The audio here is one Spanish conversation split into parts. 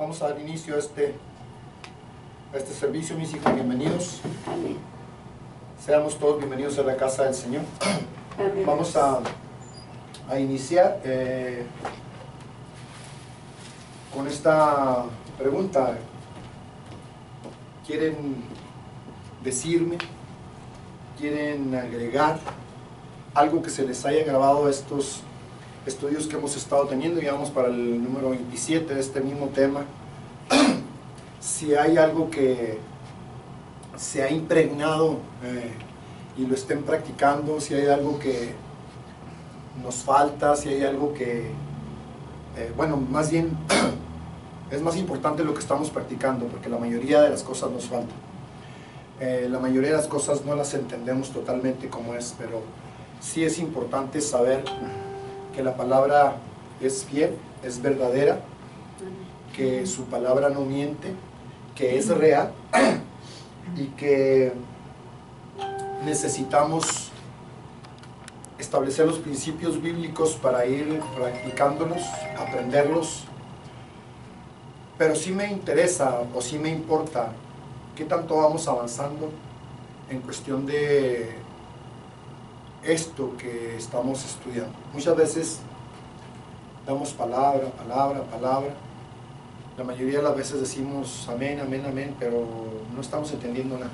Vamos a dar inicio a este servicio, mis hijos, bienvenidos. Amén. Seamos todos bienvenidos a la casa del Señor. Amén. Vamos a iniciar con esta pregunta. ¿Quieren decirme? ¿Quieren agregar algo que se les haya grabado a estos estudios que hemos estado teniendo? Ya vamos para el número 27 de este mismo tema. Si hay algo que se ha impregnado y lo estén practicando, si hay algo que nos falta, si hay algo que, bueno, más bien es más importante lo que estamos practicando, porque la mayoría de las cosas nos faltan. La mayoría de las cosas no las entendemos totalmente como es, pero sí es importante saber que la palabra es fiel, es verdadera, que su palabra no miente, que es real y que necesitamos establecer los principios bíblicos para ir practicándolos, aprenderlos. Pero sí me interesa o sí me importa qué tanto vamos avanzando en cuestión de esto que estamos estudiando. Muchas veces damos palabra. La mayoría de las veces decimos amén, amén, amén, pero no estamos entendiendo nada.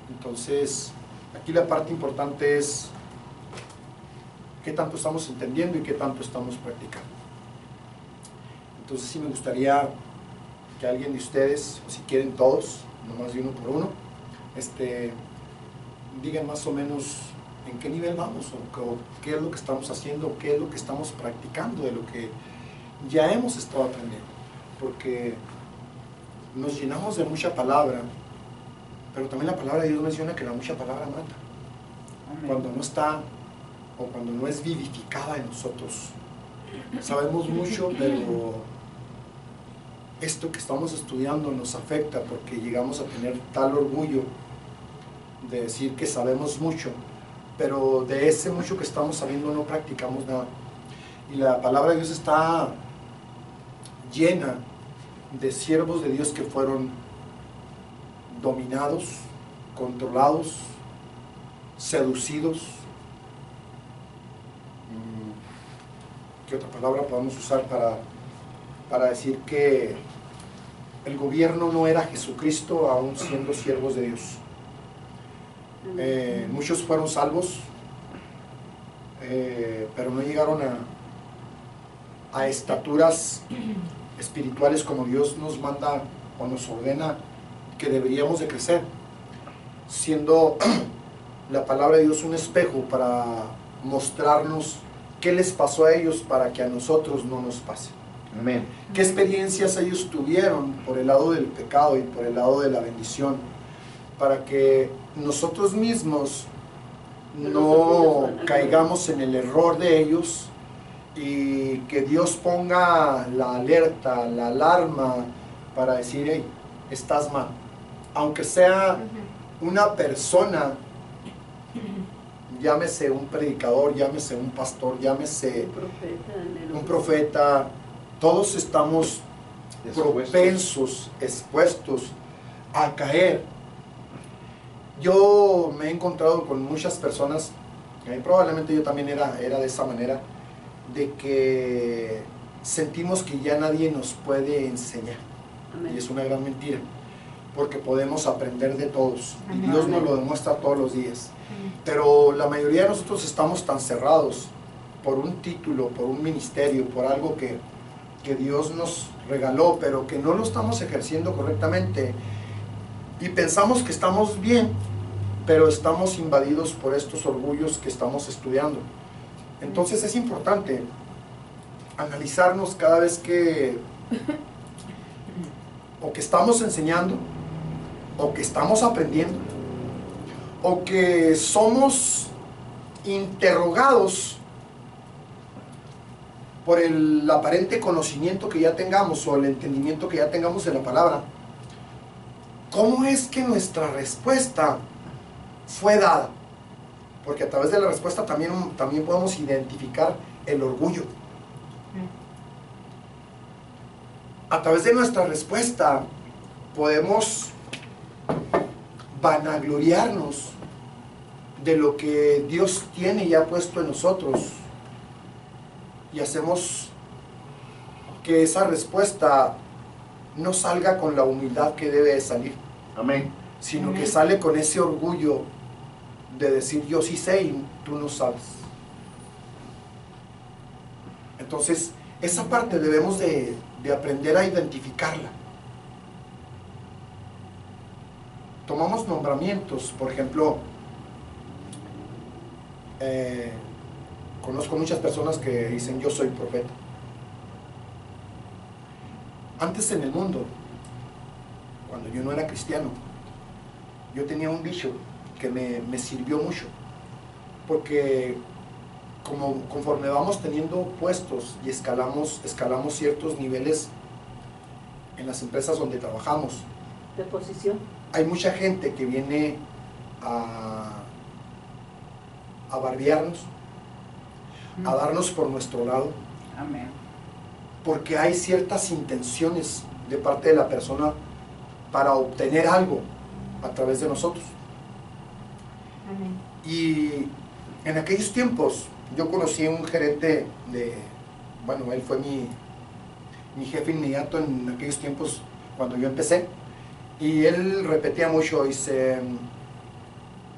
Entonces, aquí la parte importante es qué tanto estamos entendiendo y qué tanto estamos practicando. Entonces sí me gustaría que alguien de ustedes, o si quieren todos, no más de uno por uno, digan más o menos en qué nivel vamos, o qué es lo que estamos haciendo, o qué es lo que estamos practicando de lo que ya hemos estado aprendiendo. Porque nos llenamos de mucha palabra, pero también la palabra de Dios menciona que la mucha palabra mata. Amén. Cuando no está, o cuando no es vivificada en nosotros. Sabemos mucho, pero esto que estamos estudiando nos afecta porque llegamos a tener tal orgullo de decir que sabemos mucho, pero de ese mucho que estamos sabiendo no practicamos nada. Y la palabra de Dios está llena de siervos de Dios que fueron dominados, controlados, seducidos. ¿Qué otra palabra podemos usar para decir que el gobierno no era Jesucristo aún siendo siervos de Dios? Muchos fueron salvos, pero no llegaron a estaturas espirituales como Dios nos manda o nos ordena que deberíamos de crecer, siendo la palabra de Dios un espejo para mostrarnos qué les pasó a ellos para que a nosotros no nos pase. Amén. ¿Qué experiencias ellos tuvieron por el lado del pecado y por el lado de la bendición? Para que nosotros mismos no caigamos en el error de ellos y que Dios ponga la alerta, la alarma para decir, hey, estás mal. Aunque sea una persona, llámese un predicador, llámese un pastor, llámese un profeta, todos estamos propensos, expuestos a caer. Yo me he encontrado con muchas personas, probablemente yo también era de esa manera, de que sentimos que ya nadie nos puede enseñar. Amén. Y es una gran mentira, porque podemos aprender de todos. Amén. Y Dios nos lo demuestra todos los días. Amén. Pero la mayoría de nosotros estamos tan cerrados por un título, por un ministerio, por algo que Dios nos regaló, pero que no lo estamos ejerciendo correctamente. Y pensamos que estamos bien, pero estamos invadidos por estos orgullos que estamos estudiando. Entonces es importante analizarnos cada vez que o que estamos enseñando, o que estamos aprendiendo, o que somos interrogados por el aparente conocimiento que ya tengamos o el entendimiento que ya tengamos de la palabra. ¿Cómo es que nuestra respuesta fue dada? Porque a través de la respuesta también podemos identificar el orgullo. a través de nuestra respuesta podemos vanagloriarnos de lo que Dios tiene y ha puesto en nosotros, y hacemos que esa respuesta no salga con la humildad que debe de salir. Amén. Sino que sale con ese orgullo de decir yo sí sé y tú no sabes. Entonces esa parte debemos de aprender a identificarla. Tomamos nombramientos, por ejemplo, conozco muchas personas que dicen yo soy profeta. Antes en el mundo, cuando yo no era cristiano, yo tenía un dicho que me sirvió mucho, porque conforme vamos teniendo puestos y escalamos ciertos niveles en las empresas donde trabajamos, de posición, hay mucha gente que viene a bardearnos, a darnos por nuestro lado. Amén. Porque hay ciertas intenciones de parte de la persona para obtener algo a través de nosotros. amén, Y en aquellos tiempos yo conocí a un gerente bueno, él fue mi jefe inmediato en aquellos tiempos cuando yo empecé, y él repetía mucho, dice,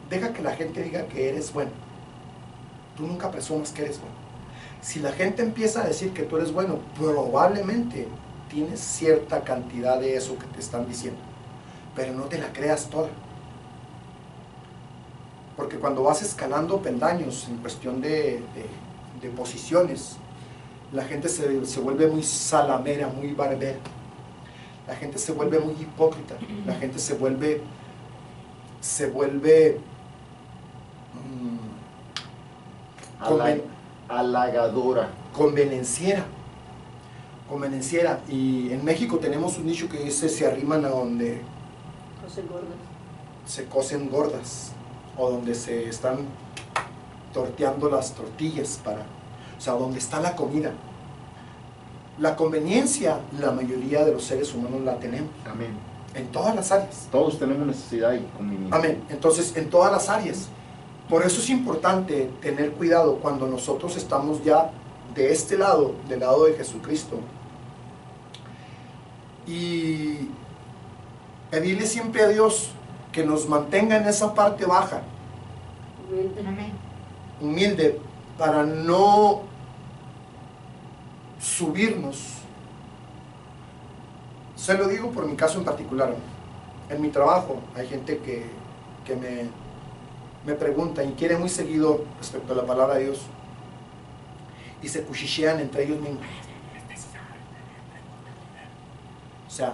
deja que la gente diga que eres bueno, tú nunca presumas que eres bueno. Si la gente empieza a decir que tú eres bueno, probablemente tienes cierta cantidad de eso que te están diciendo, pero no te la creas toda. Porque cuando vas escalando peldaños en cuestión de posiciones, la gente se vuelve muy salamera, muy barbera. La gente se vuelve muy hipócrita. La gente se vuelve Halagadora. convenenciera. Y en México tenemos un dicho que dice, se arriman a donde José Gordo. se cocen gordas, o donde se están torteando las tortillas o sea, donde está la comida. La conveniencia, la mayoría de los seres humanos la tenemos, Amén. en todas las áreas. Todos tenemos necesidad y conveniencia. Amén. Entonces, en todas las áreas. Por eso es importante tener cuidado cuando nosotros estamos ya de este lado, del lado de Jesucristo, y pedirle siempre a Dios que nos mantenga en esa parte baja, Amén. humilde, para no subirnos. Se lo digo por mi caso en particular. En mi trabajo hay gente que me pregunta y quiere muy seguido respecto a la palabra de Dios, y se cuchichean entre ellos mismos. O sea,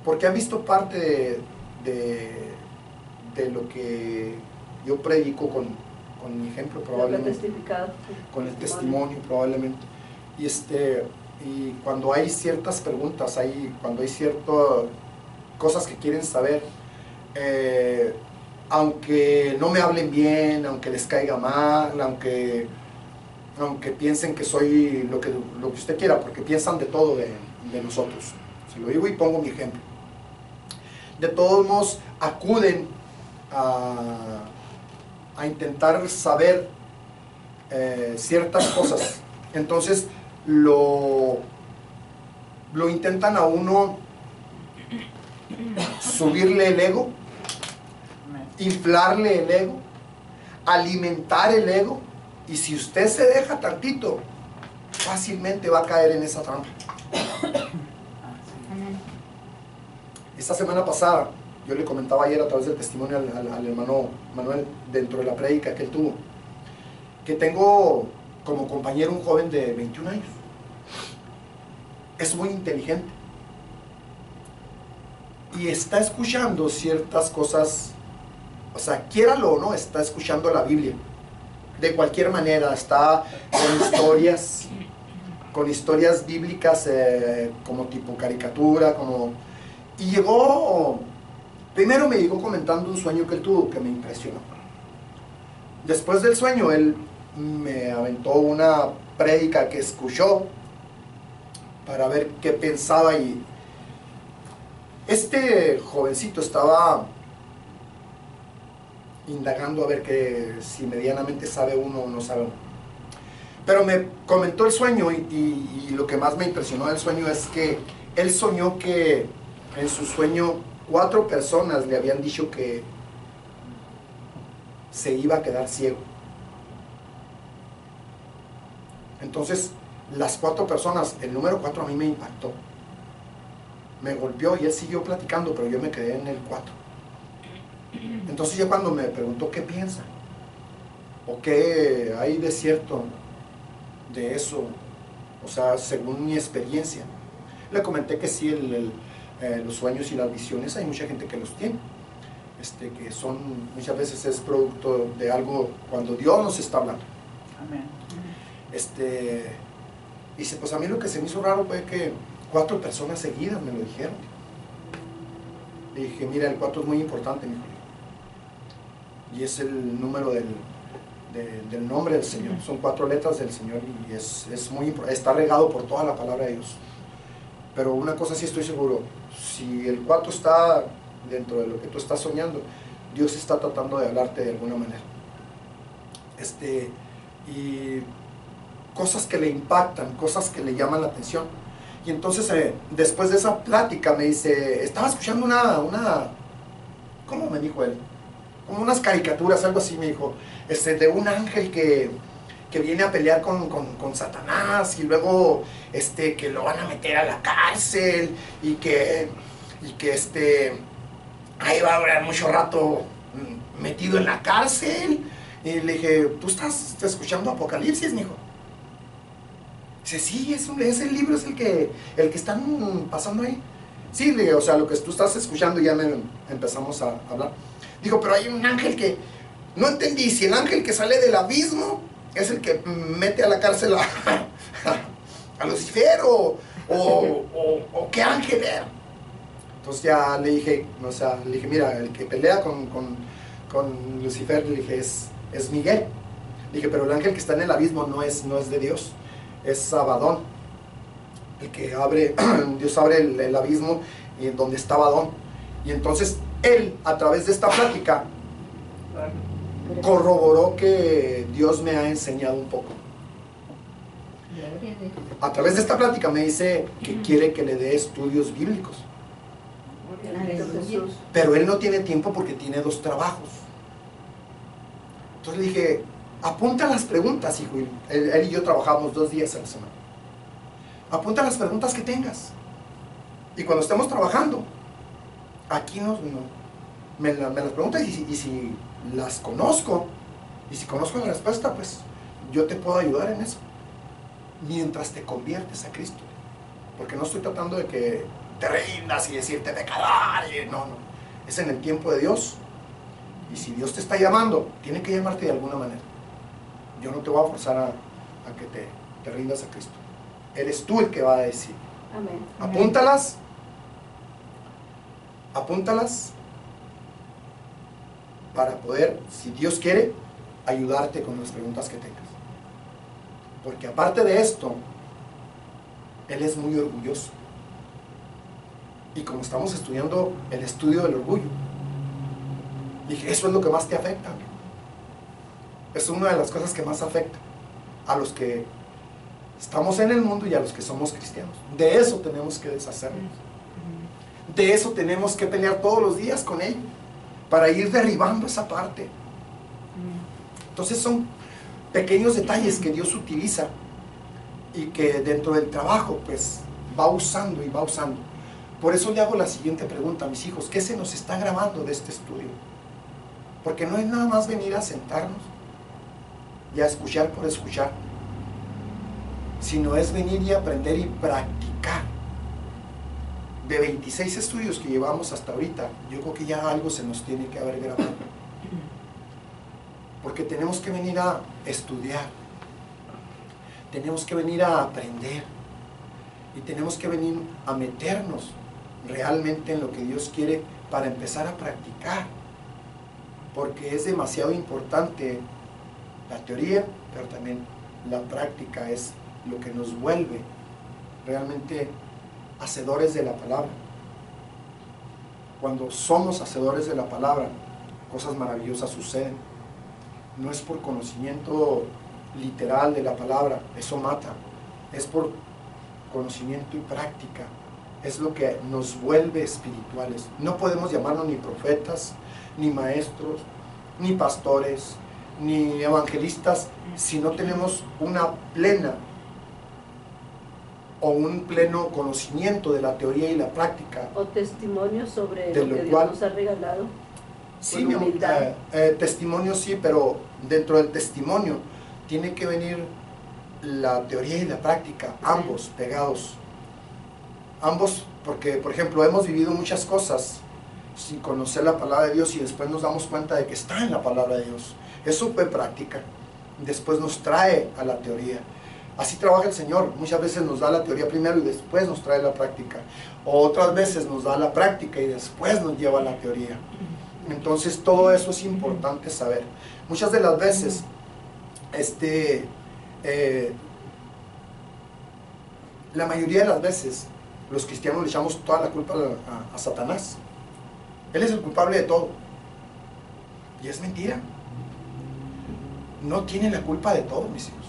porque han visto parte de lo que yo predico con mi ejemplo, Lo que ha probablemente, testificado. con el testimonio probablemente, y cuando hay ciertas preguntas, cuando hay ciertas cosas que quieren saber, aunque no me hablen bien, aunque les caiga mal, aunque piensen que soy lo que usted quiera, porque piensan de todo de nosotros, se lo digo y pongo mi ejemplo, de todos modos acuden a intentar saber ciertas cosas. Entonces lo intentan a uno subirle el ego, inflarle el ego, alimentar el ego, y si usted se deja tantito, fácilmente va a caer en esa trampa. Amén. Esta semana pasada, yo le comentaba ayer a través del testimonio al hermano Manuel, dentro de la prédica que él tuvo, que tengo como compañero un joven de 21 años. Es muy inteligente y está escuchando ciertas cosas, o sea, quiéralo o no, está escuchando la Biblia. De cualquier manera, está con historias bíblicas, como tipo caricatura, y primero me llegó comentando un sueño que él tuvo que me impresionó. Después del sueño, él me aventó una prédica que escuchó, para ver qué pensaba, y este jovencito estaba indagando a ver que si medianamente sabe uno o no sabe uno. Pero me comentó el sueño, y lo que más me impresionó del sueño es que él soñó que en su sueño 4 personas le habían dicho que se iba a quedar ciego. Entonces, las 4 personas, el número 4 a mí me impactó. Me golpeó y él siguió platicando, pero yo me quedé en el 4. Entonces ya cuando me preguntó qué piensa, o qué hay de cierto de eso, o sea, según mi experiencia, le comenté que sí, los sueños y las visiones, hay mucha gente que los tiene, que son, muchas veces es producto de algo cuando Dios nos está hablando. Amén. Dice, pues a mí lo que se me hizo raro fue que 4 personas seguidas me lo dijeron. Le dije, mira, el 4 es muy importante, mi hijo. Y es el número del nombre del Señor. Son 4 letras del Señor, y es muy importante. Está regado por toda la palabra de Dios. Pero una cosa sí estoy seguro, si el 4 está dentro de lo que tú estás soñando, Dios está tratando de hablarte de alguna manera. Y cosas que le impactan, cosas que le llaman la atención. Y entonces después de esa plática me dice, estaba escuchando una ¿cómo me dijo él? Como unas caricaturas, algo así me dijo, de un ángel que viene a pelear con Satanás, y luego que lo van a meter a la cárcel, y que ahí va a durar mucho rato metido en la cárcel. Y le dije, ¿tú estás escuchando Apocalipsis, mijo? Dice, sí, es el libro, es el que están pasando ahí. Sí, le digo, o sea, lo que tú estás escuchando, ya empezamos a hablar. Digo, pero hay un ángel que, no entendí, si el ángel que sale del abismo es el que mete a la cárcel a Lucifer, o qué ángel era. Entonces ya le dije, mira, el que pelea con Lucifer, le dije, es Miguel. Le dije, pero el ángel que está en el abismo no es de Dios, es Abadón. El que abre, Dios abre el abismo, y en donde está Abadón. Y entonces él, a través de esta plática, corroboró que Dios me ha enseñado un poco. A través de esta plática me dice que quiere que le dé estudios bíblicos. Pero él no tiene tiempo porque tiene 2 trabajos. Entonces le dije, apunta las preguntas, hijo. Él y yo trabajamos 2 días a la semana. Apunta las preguntas que tengas. Y cuando estemos trabajando, aquí me las preguntas, y si las conozco, y si conozco la respuesta, pues yo te puedo ayudar en eso, mientras te conviertes a Cristo. Porque no estoy tratando de que te rindas y decirte pecador, no, es en el tiempo de Dios. Y si Dios te está llamando, tiene que llamarte de alguna manera. Yo no te voy a forzar a que te rindas a Cristo. Eres tú el que va a decir. Amén. Apúntalas para poder, si Dios quiere, ayudarte con las preguntas que tengas. Porque aparte de esto, Él es muy orgulloso. Y como estamos estudiando el estudio del orgullo, dije, eso es lo que más te afecta. Es una de las cosas que más afecta a los que estamos en el mundo y a los que somos cristianos. De eso tenemos que deshacernos. De eso tenemos que pelear todos los días con ellos, para ir derribando esa parte. Entonces son pequeños detalles que Dios utiliza, y que dentro del trabajo pues va usando y va usando. Por eso le hago la siguiente pregunta a mis hijos: ¿qué se nos está grabando de este estudio? Porque no es nada más venir a sentarnos y a escuchar por escuchar, sino es venir y aprender y practicar. De 26 estudios que llevamos hasta ahorita, yo creo que ya algo se nos tiene que haber grabado. Porque tenemos que venir a estudiar, tenemos que venir a aprender, y tenemos que venir a meternos realmente en lo que Dios quiere para empezar a practicar. Porque es demasiado importante la teoría, pero también la práctica es lo que nos vuelve realmente hacedores de la palabra. Cuando somos hacedores de la palabra, cosas maravillosas suceden. No es por conocimiento literal de la palabra, eso mata. Es por conocimiento y práctica. Es lo que nos vuelve espirituales. No podemos llamarnos ni profetas, ni maestros, ni pastores, ni evangelistas, si no tenemos una plena o un pleno conocimiento de la teoría y la práctica. O testimonios sobre de lo que lo Dios cual, nos ha regalado. sí, Con humildad. testimonio sí, pero dentro del testimonio tiene que venir la teoría y la práctica, ambos pegados. Ambos, porque por ejemplo hemos vivido muchas cosas sin conocer la palabra de Dios y después nos damos cuenta de que está en la palabra de Dios. Eso fue práctica. Después nos trae a la teoría. Así trabaja el Señor. Muchas veces nos da la teoría primero y después nos trae la práctica. O otras veces nos da la práctica y después nos lleva a la teoría. Entonces todo eso es importante saber. Muchas de las veces la mayoría de las veces los cristianos le echamos toda la culpa a Satanás. Él es el culpable de todo. Y es mentira. No tiene la culpa de todo, mis hijos.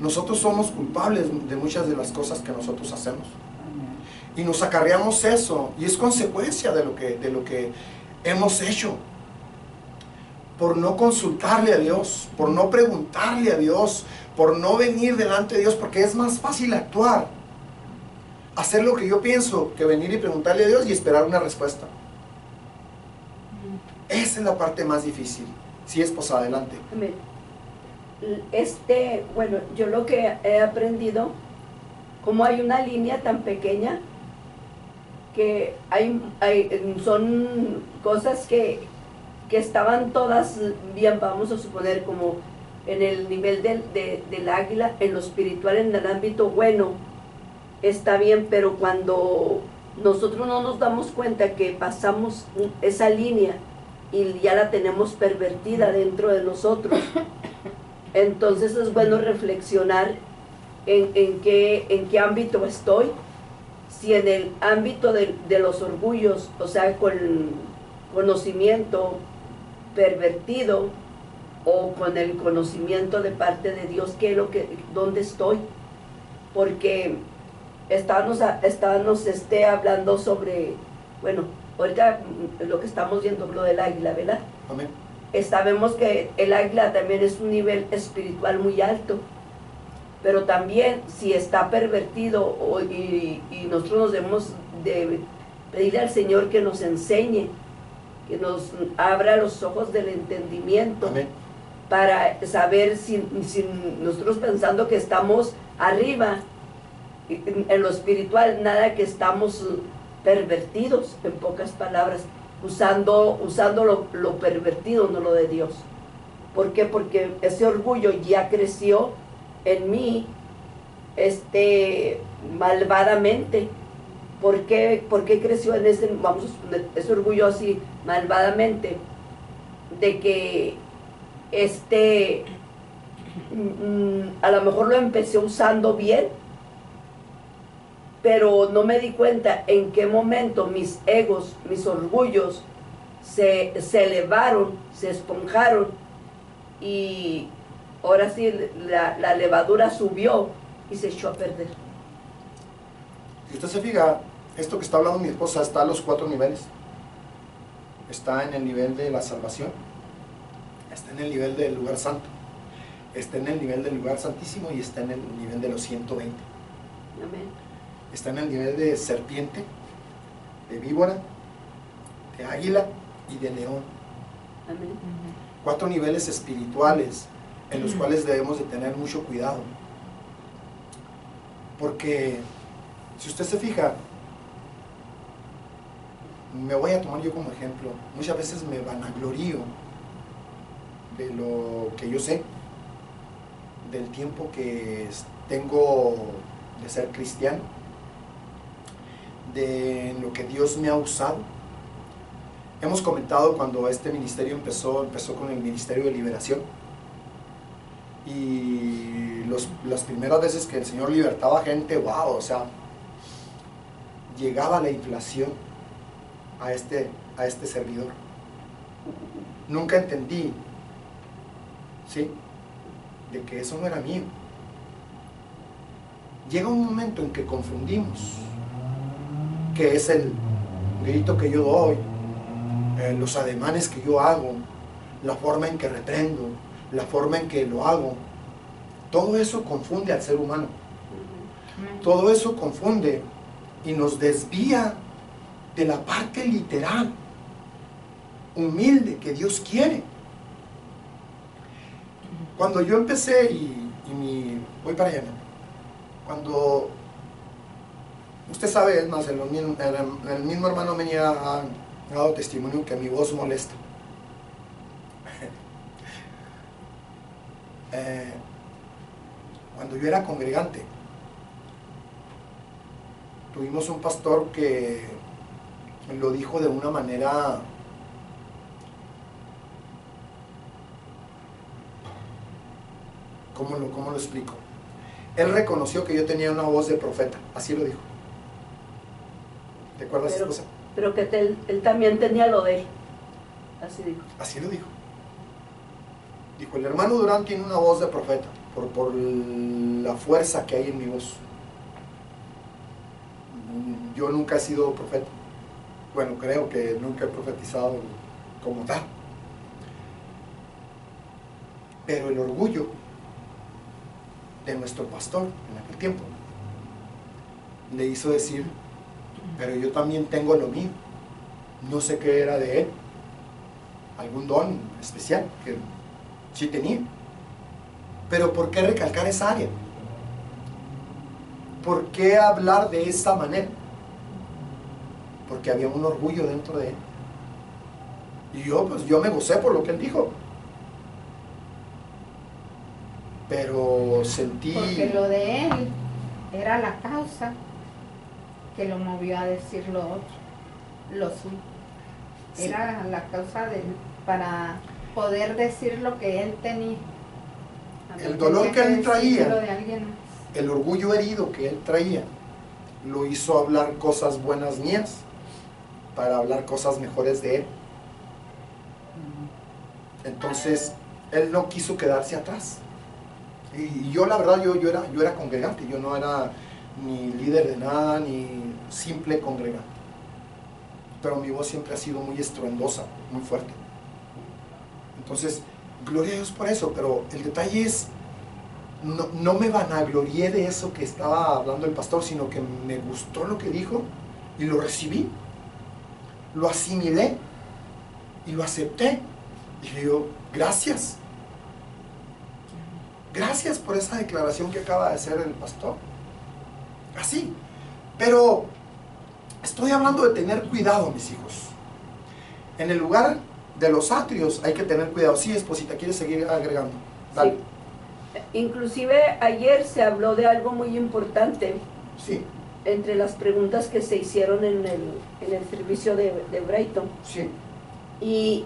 Nosotros somos culpables de muchas de las cosas que nosotros hacemos. Y nos acarreamos eso. Y es consecuencia de lo que hemos hecho. Por no consultarle a Dios, por no preguntarle a Dios, por no venir delante de Dios, porque es más fácil actuar, hacer lo que yo pienso, que venir y preguntarle a Dios y esperar una respuesta. Esa es la parte más difícil. Si es, pues adelante. Amén. Bueno, yo lo que he aprendido, como hay una línea tan pequeña, que son cosas que estaban todas bien, vamos a suponer, como en el nivel del águila, en lo espiritual, en el ámbito bueno, está bien, pero cuando nosotros no nos damos cuenta que pasamos esa línea y ya la tenemos pervertida dentro de nosotros, entonces es bueno reflexionar en qué ámbito estoy. Si en el ámbito de los orgullos, o sea, con conocimiento pervertido, o con el conocimiento de parte de Dios, ¿dónde estoy? Porque estábamos hablando sobre, bueno, ahorita lo que estamos viendo, lo del águila, ¿verdad? Amén. Sabemos que el águila también es un nivel espiritual muy alto, pero también si está pervertido y nosotros nos debemos de pedirle al Señor que nos enseñe, que nos abra los ojos del entendimiento. Amén. Para saber si nosotros pensando que estamos arriba en lo espiritual, nada que estamos pervertidos, en pocas palabras, usando lo pervertido, no lo de Dios. ¿Por qué? Porque ese orgullo ya creció en mí malvadamente. ¿Por qué creció en ese orgullo así malvadamente? De que a lo mejor lo empecé usando bien, pero no me di cuenta en qué momento mis egos, mis orgullos se elevaron, se esponjaron, y ahora sí la levadura subió y se echó a perder. Si usted se fija, esto que está hablando mi esposa está a los 4 niveles. Está en el nivel de la salvación, está en el nivel del lugar santo, está en el nivel del lugar santísimo y está en el nivel de los 120. Amén. Está en el nivel de serpiente, de víbora, de águila y de león. Amén. 4 niveles espirituales en los cuales debemos de tener mucho cuidado. Porque si usted se fija, me voy a tomar yo como ejemplo, muchas veces me vanaglorío de lo que yo sé, del tiempo que tengo de ser cristiano, de lo que Dios me ha usado. Hemos comentado cuando este ministerio empezó con el Ministerio de Liberación, y las primeras veces que el Señor libertaba gente, wow, o sea, llegaba la inflación a este servidor. Nunca entendí, ¿sí?, de que eso no era mío. Llega un momento en que confundimos qué es el grito que yo doy, los ademanes que yo hago, la forma en que reprendo, la forma en que lo hago. Todo eso confunde al ser humano. Todo eso confunde y nos desvía de la parte literal, humilde, que Dios quiere. Cuando yo empecé voy para allá, ¿no? Cuando usted sabe, es más, el mismo hermano venía ha dado testimonio que mi voz molesta. Cuando yo era congregante, tuvimos un pastor que lo dijo de una manera ¿cómo lo explico? Él reconoció que yo tenía una voz de profeta, así lo dijo. ¿Te acuerdas de esa cosa? Pero que él también tenía lo de él, así dijo. Así lo dijo. Dijo, el hermano Durán tiene una voz de profeta, por la fuerza que hay en mi voz. Yo nunca he sido profeta. Bueno, creo que nunca he profetizado como tal. Pero el orgullo de nuestro pastor en aquel tiempo le hizo decir, pero yo también tengo lo mío. No sé qué era de él, algún don especial que sí tenía. Pero ¿por qué recalcar esa área? ¿Por qué hablar de esa manera? Porque había un orgullo dentro de él. Y yo me gocé por lo que él dijo. Pero sentí... Porque lo de él era la causa que lo movió a decir lo otro, lo suyo. Sí. Era la causa para poder decir lo que él tenía. El dolor que él traía, de alguien más. el orgullo herido que él traía, lo hizo hablar cosas buenas mías para hablar cosas mejores de él. Entonces, él no quiso quedarse atrás. Y yo, la verdad, yo era congregante, yo no era ni líder de nada, ni simple congregante. Pero mi voz siempre ha sido muy estruendosa, muy fuerte. Entonces, gloria a Dios por eso, pero el detalle es, no me vanaglorié de eso que estaba hablando el pastor, sino que me gustó lo que dijo y lo recibí, lo asimilé y lo acepté. Y le digo, gracias. Gracias por esa declaración que acaba de hacer el pastor. Así. Pero estoy hablando de tener cuidado, mis hijos. En el lugar de los atrios hay que tener cuidado. Sí, esposita, ¿quieres seguir agregando? Dale. Sí. Inclusive ayer se habló de algo muy importante. Sí. Entre las preguntas que se hicieron en el servicio de Brighton. Sí. Y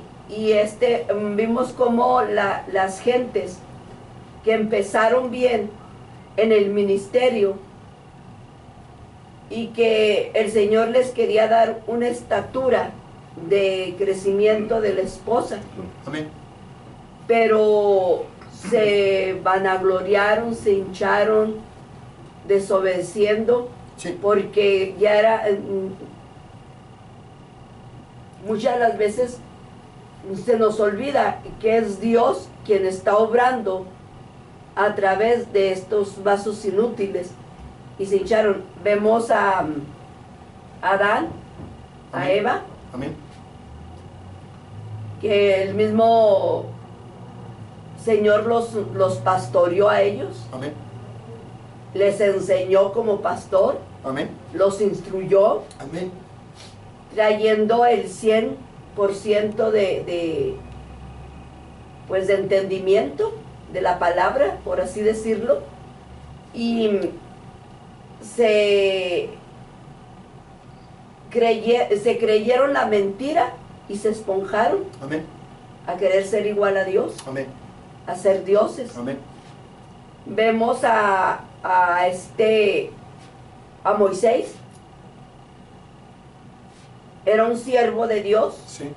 vimos cómo las gentes que empezaron bien en el ministerio y que el Señor les quería dar una estatura de crecimiento de la esposa. Amén. Pero se vanagloriaron, se hincharon, desobedeciendo, Sí. porque ya era, muchas de las veces se nos olvida que es Dios quien está obrando a través de estos vasos inútiles, y se hincharon. Vemos a Adán, a Amén. Eva, Amén. que el mismo Señor los pastoreó a ellos, Amén. les enseñó como pastor, Amén. los instruyó, Amén. trayendo el 100% de entendimiento de la palabra, por así decirlo, y se creyeron la mentira y se esponjaron Amén. a querer ser igual a Dios, Amén. a ser dioses. Amén. vemos a Moisés. Era un siervo de Dios. Sí.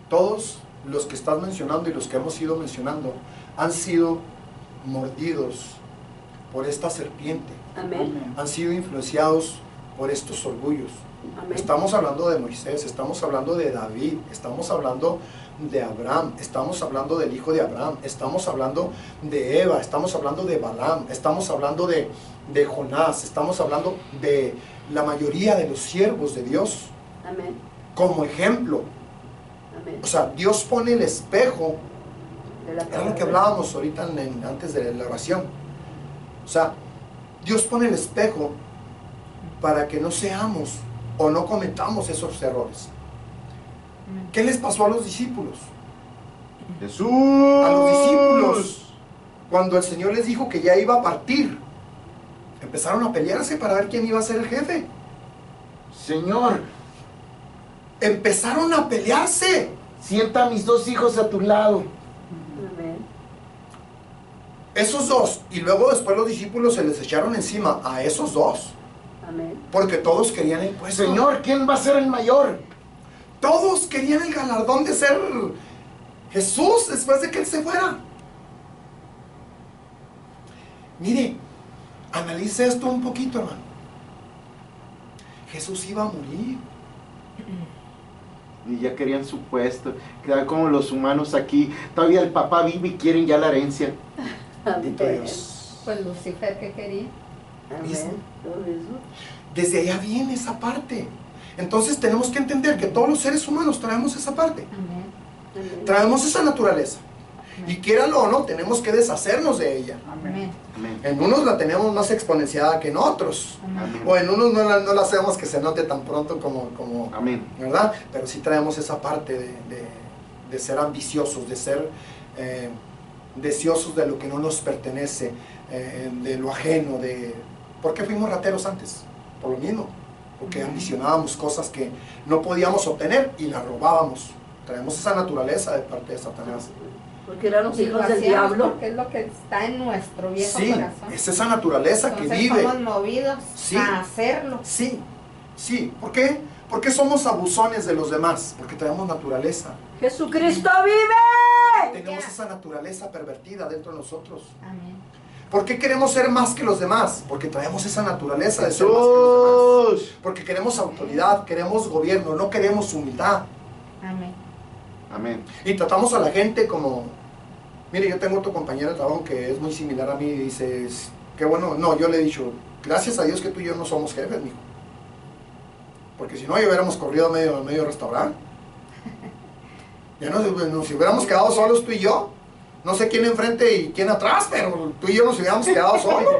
Todos los que estás mencionando y los que hemos ido mencionando han sido mordidos por esta serpiente. Amén. Han sido influenciados por estos orgullos. Amén. Estamos hablando de Moisés, estamos hablando de David, estamos hablando de Abraham, estamos hablando del hijo de Abraham, estamos hablando de Eva, estamos hablando de Balaam, estamos hablando de Jonás, estamos hablando de la mayoría de los siervos de Dios Amén. como ejemplo. Amén. O sea, Dios pone el espejo, De la era lo que palabra. hablábamos ahorita antes de la oración. O sea, Dios pone el espejo para que no seamos o no cometamos esos errores. ¿Qué les pasó a los discípulos? Jesús. A los discípulos, cuando el Señor les dijo que ya iba a partir, empezaron a pelearse para ver quién iba a ser el jefe. Señor, Empezaron a pelearse. sienta a mis 2 hijos a tu lado. Amén. Esos dos. Y luego después los discípulos se les echaron encima a esos dos. Amén. Porque todos querían el puesto. Señor, ¿quién va a ser el mayor? Todos querían el galardón de ser Jesús después de que Él se fuera. Mire, analice esto un poquito, hermano. Jesús iba a morir. Y ya querían su puesto. Quedar como los humanos aquí. Todavía el papá vive y quieren ya la herencia. Bendito Amén. Dios. Pues Lucifer, ¿qué quería? Mismo. Amén. Lo mismo. Desde allá viene esa parte. Entonces tenemos que entender que todos los seres humanos traemos esa parte. Amén. Amén. Traemos esa naturaleza. Y quiéralo o no, tenemos que deshacernos de ella. Amén. Amén. En unos la tenemos más exponenciada que en otros. Amén. O en unos no la hacemos que se note tan pronto como Amén. ¿verdad? Pero sí traemos esa parte de ser ambiciosos, de ser deseosos de lo que no nos pertenece, de lo ajeno, ¿Por qué fuimos rateros antes? Por lo mismo, porque ambicionábamos cosas que no podíamos obtener y las robábamos. Traemos esa naturaleza de parte de Satanás. Porque eran los Y lo hijos del hacíamos diablo. porque es lo que está en nuestro viejo Sí, corazón. es esa naturaleza Entonces que vive. somos movidos Sí. a hacerlo. Sí, sí. ¿Por qué? Porque somos abusones de los demás, porque traemos naturaleza. Jesucristo vive. Tenemos esa naturaleza pervertida dentro de nosotros. Amén. ¿Por qué queremos ser más que los demás? Porque traemos esa naturaleza de ser más que los demás. Jesús. Porque queremos autoridad, queremos gobierno, no queremos humildad. Amén. Amén. Y tratamos a la gente como... Mire, yo tengo otro compañero de trabajo que es muy similar a mí y dice, qué bueno, no, yo le he dicho, gracias a Dios que tú y yo no somos jefes, mijo. Porque si no, ya hubiéramos corrido medio restaurante. Ya nos hubiéramos quedado solos tú y yo. No sé quién enfrente y quién atrás, pero tú y yo nos hubiéramos quedado solos.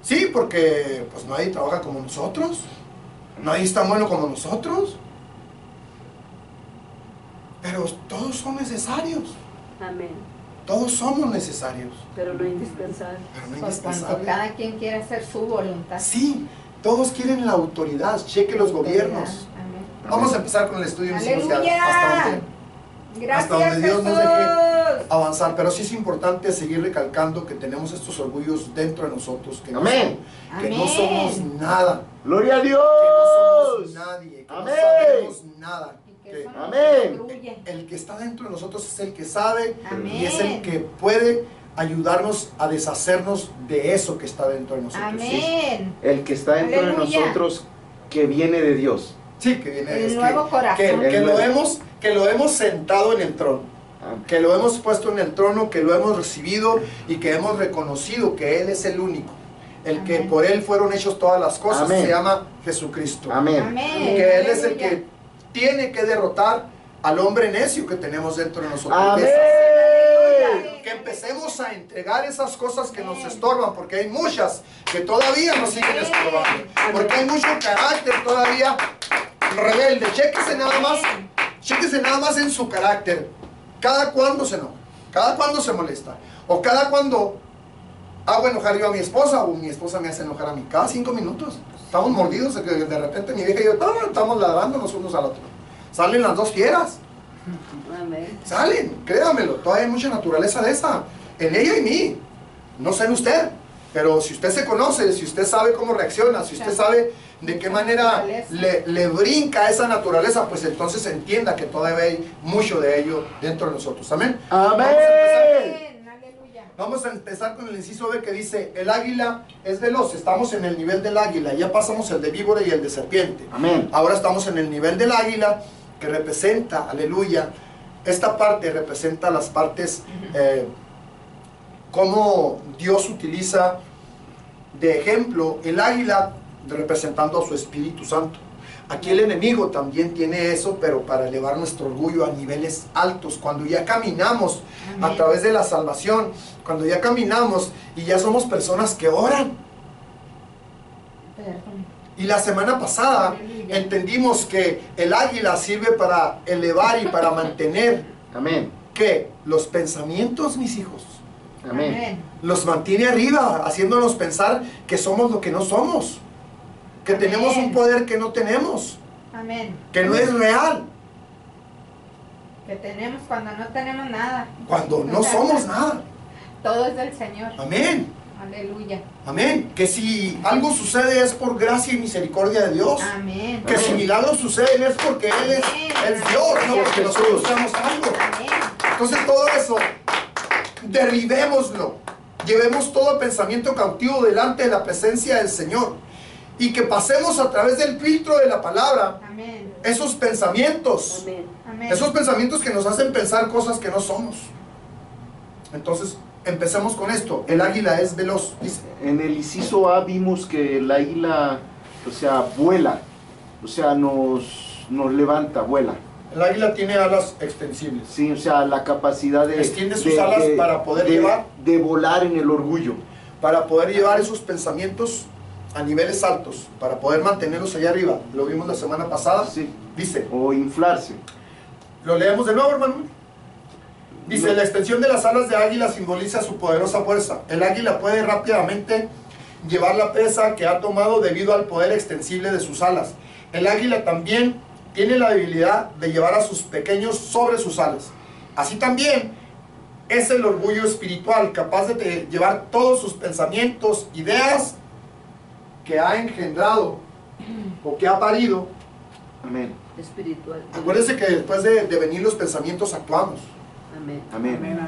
Sí, porque pues nadie trabaja como nosotros. Nadie es tan bueno como nosotros. Pero todos son necesarios. Amén. Todos somos necesarios. Pero no indispensable. Pero no Por cuanto indispensable. cada quien quiere hacer su voluntad. Sí, todos quieren la autoridad. Cheque los gobiernos. Amén. Vamos a empezar con el estudio ¡Aleluya! hasta Gracias, donde Dios nos Jesús. deje avanzar. Pero sí es importante seguir recalcando que tenemos estos orgullos dentro de nosotros. Que no, Amén. que no Amén. somos nada. Gloria a Que Dios. no somos nadie. Que Amén. no sabemos nada. Y que Que eso nos Amén. destruye. el que está dentro de nosotros es el que sabe Amén. y es el que puede ayudarnos a deshacernos de eso que está dentro de nosotros. Amén. El que está dentro Aleluya. de nosotros, que viene de Dios. Sí, que viene El es nuevo corazón. que El lo nuevo. hemos sentado en el trono. Amén. Que lo hemos puesto en el trono, que lo hemos recibido y que hemos reconocido que Él es el único. El que Amén. por Él fueron hechos todas las cosas. Amén. Se llama Jesucristo. Amén. Amén. Que Él es el Aleluya. que tiene que derrotar al hombre necio que tenemos dentro de nosotros. Amén. Que empecemos a entregar esas cosas que nos estorban, porque hay muchas que todavía nos siguen estorbando. Porque hay mucho carácter todavía rebelde. Chéquese nada más en su carácter. Cada cuando se enoja, cada cuando se molesta, o cada cuando hago enojar yo a mi esposa, o mi esposa me hace enojar a mí. Cada 5 minutos estamos mordidos, de repente mi vieja y yo estamos ladrando unos al otro. Salen las dos fieras. Amén. Salen, créamelo, todavía hay mucha naturaleza de esa, en ella y mí. No sé en usted, pero si usted se conoce, si usted sabe cómo reacciona, si usted sabe de qué manera le brinca esa naturaleza, pues entonces entienda que todavía hay mucho de ello dentro de nosotros. Amén. Amén. Aleluya. Vamos a empezar con el inciso B que dice, el águila es veloz. Estamos en el nivel del águila, ya pasamos el de víbora y el de serpiente. Amén. Ahora estamos en el nivel del águila, que representa, aleluya, esta parte representa las partes, cómo Dios utiliza de ejemplo el águila representando a su Espíritu Santo. Aquí el enemigo también tiene eso, pero para elevar nuestro orgullo a niveles altos. Cuando ya caminamos a través de la salvación, cuando ya caminamos y ya somos personas que oran. Perdón. Y la semana pasada entendimos que el águila sirve para elevar y para mantener, Amén. ¿qué? Los pensamientos, mis hijos. Amén. Los mantiene arriba, haciéndonos pensar que somos lo que no somos, que tenemos un poder que no tenemos, Amén. que no es real, Que tenemos cuando no tenemos nada. cuando no somos nada. Todo es del Señor. Amén, Aleluya. amén. Que si algo sucede es por gracia y misericordia de Dios. Amén. Que si milagros suceden es porque Él es Dios, no porque nosotros seamos algo. Amén. Entonces todo eso, derribémoslo. Llevemos todo pensamiento cautivo delante de la presencia del Señor. Y que pasemos a través del filtro de la palabra Amén. esos pensamientos. Amén. Amén. Esos pensamientos que nos hacen pensar cosas que no somos. Entonces, empecemos con esto. El águila es veloz, dice. En el inciso A vimos que el águila, o sea, vuela, o sea, nos levanta, vuela. El águila tiene alas extensibles. Sí, o sea, la capacidad de... Extiende sus alas para poder llevar. De volar en el orgullo. Para poder llevar esos pensamientos a niveles altos, para poder mantenerlos allá arriba. Lo vimos la semana pasada. Sí. Dice, O inflarse. lo leemos de nuevo, hermano. Dice, No. la extensión de las alas de águila simboliza su poderosa fuerza. El águila puede rápidamente llevar la presa que ha tomado debido al poder extensible de sus alas. El águila también tiene la habilidad de llevar a sus pequeños sobre sus alas. Así también es el orgullo espiritual, capaz de llevar todos sus pensamientos, ideas que ha engendrado o que ha parido. Amén. Espiritual. Acuérdense que después de venir los pensamientos actuamos. Amén. Amén.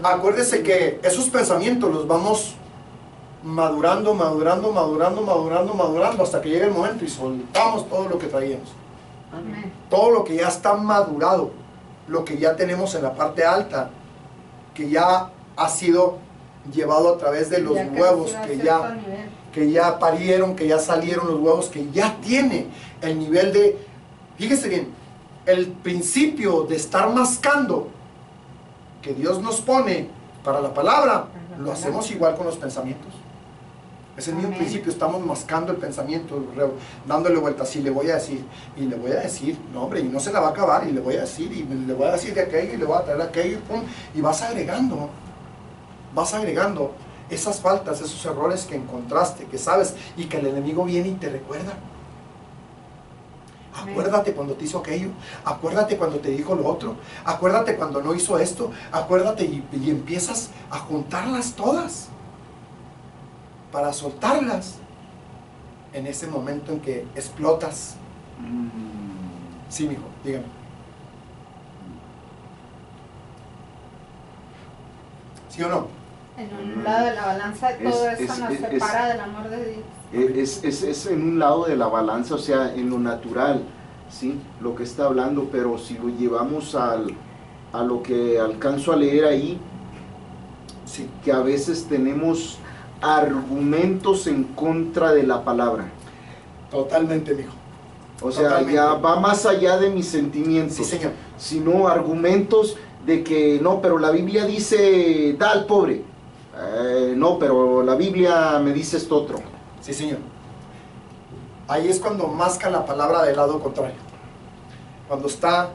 Acuérdese que esos pensamientos los vamos madurando hasta que llegue el momento y soltamos todo lo que traíamos. Amén. Todo lo que ya está madurado, lo que ya tenemos en la parte alta, que ya ha sido llevado a través de los Ya huevos, creció a que cierto ya, nivel. que ya parieron, que ya salieron los huevos, que ya tiene el nivel de, fíjese bien, el principio de estar mascando que Dios nos pone para la palabra, lo hacemos igual con los pensamientos. Es el mismo Amén. principio, estamos mascando el pensamiento, dándole vueltas, y le voy a decir, no hombre, y no se la va a acabar, y le voy a decir, y le voy a decir de aquello, y le voy a traer aquello, y pum, y vas agregando esas faltas, esos errores que encontraste, que sabes, y que el enemigo viene y te recuerda. Amén. Acuérdate cuando te hizo aquello, acuérdate cuando te dijo lo otro, acuérdate cuando no hizo esto, acuérdate y empiezas a juntarlas todas para soltarlas en ese momento en que explotas. Sí, mijo, dígame. ¿Sí o no? En un lado de la balanza, todo eso nos separa del amor de Dios. Es en un lado de la balanza, o sea, en lo natural, ¿sí? Lo que está hablando, pero si lo llevamos a lo que alcanzo a leer ahí, Sí. que a veces tenemos argumentos en contra de la palabra. Totalmente, mijo. O sea, Totalmente. ya va más allá de mis sentimientos, Sí, señor. sino argumentos de que no, pero la Biblia dice, da al pobre. No, pero la Biblia me dice esto otro. Sí, señor. Ahí es cuando masca la palabra del lado contrario. Cuando está,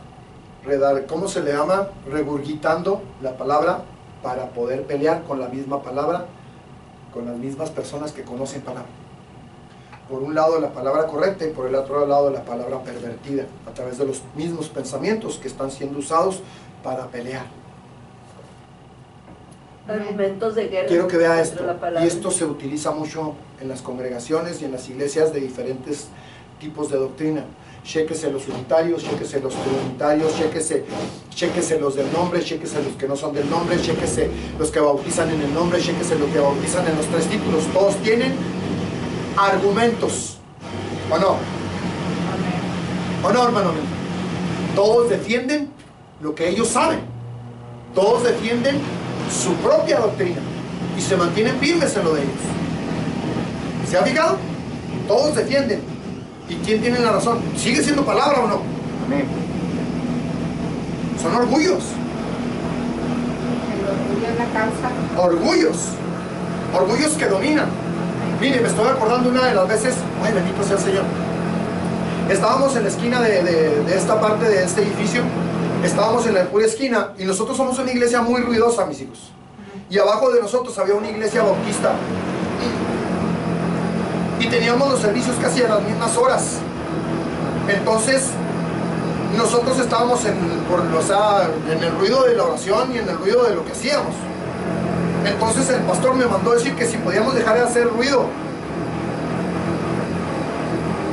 ¿cómo se le llama? Regurgitando la palabra para poder pelear con la misma palabra, con las mismas personas que conocen palabra. por un lado la palabra correcta y por el otro lado la palabra pervertida, a través de los mismos pensamientos que están siendo usados para pelear. Argumentos de guerra. Quiero que vea contra esto, la palabra. y esto se utiliza mucho en las congregaciones y en las iglesias de diferentes tipos de doctrina. Chéquese los unitarios, chéquese los trinitarios, chéquese los del nombre, chéquese los que no son del nombre, chéquese los que bautizan en el nombre, chéquese los que bautizan en los 3 títulos. Todos tienen argumentos, ¿o no? ¿O no, hermano? Todos defienden lo que ellos saben. Todos defienden su propia doctrina y se mantienen firmes en lo de ellos. ¿Se ha fijado? Todos defienden. ¿Y quién tiene la razón? ¿Sigue siendo palabra o no? Amén. Son orgullos. El orgullo es la causa. Orgullos. Orgullos que dominan. Mire, me estoy acordando una de las veces, ay, bendito sea el Señor. Estábamos en la esquina de esta parte de este edificio. Estábamos en la pura esquina y nosotros somos una iglesia muy ruidosa, mis hijos. Y abajo de nosotros había una iglesia bautista. Y teníamos los servicios casi a las mismas horas. Entonces, nosotros estábamos en el ruido de la oración y en el ruido de lo que hacíamos. Entonces el pastor me mandó decir que si podíamos dejar de hacer ruido.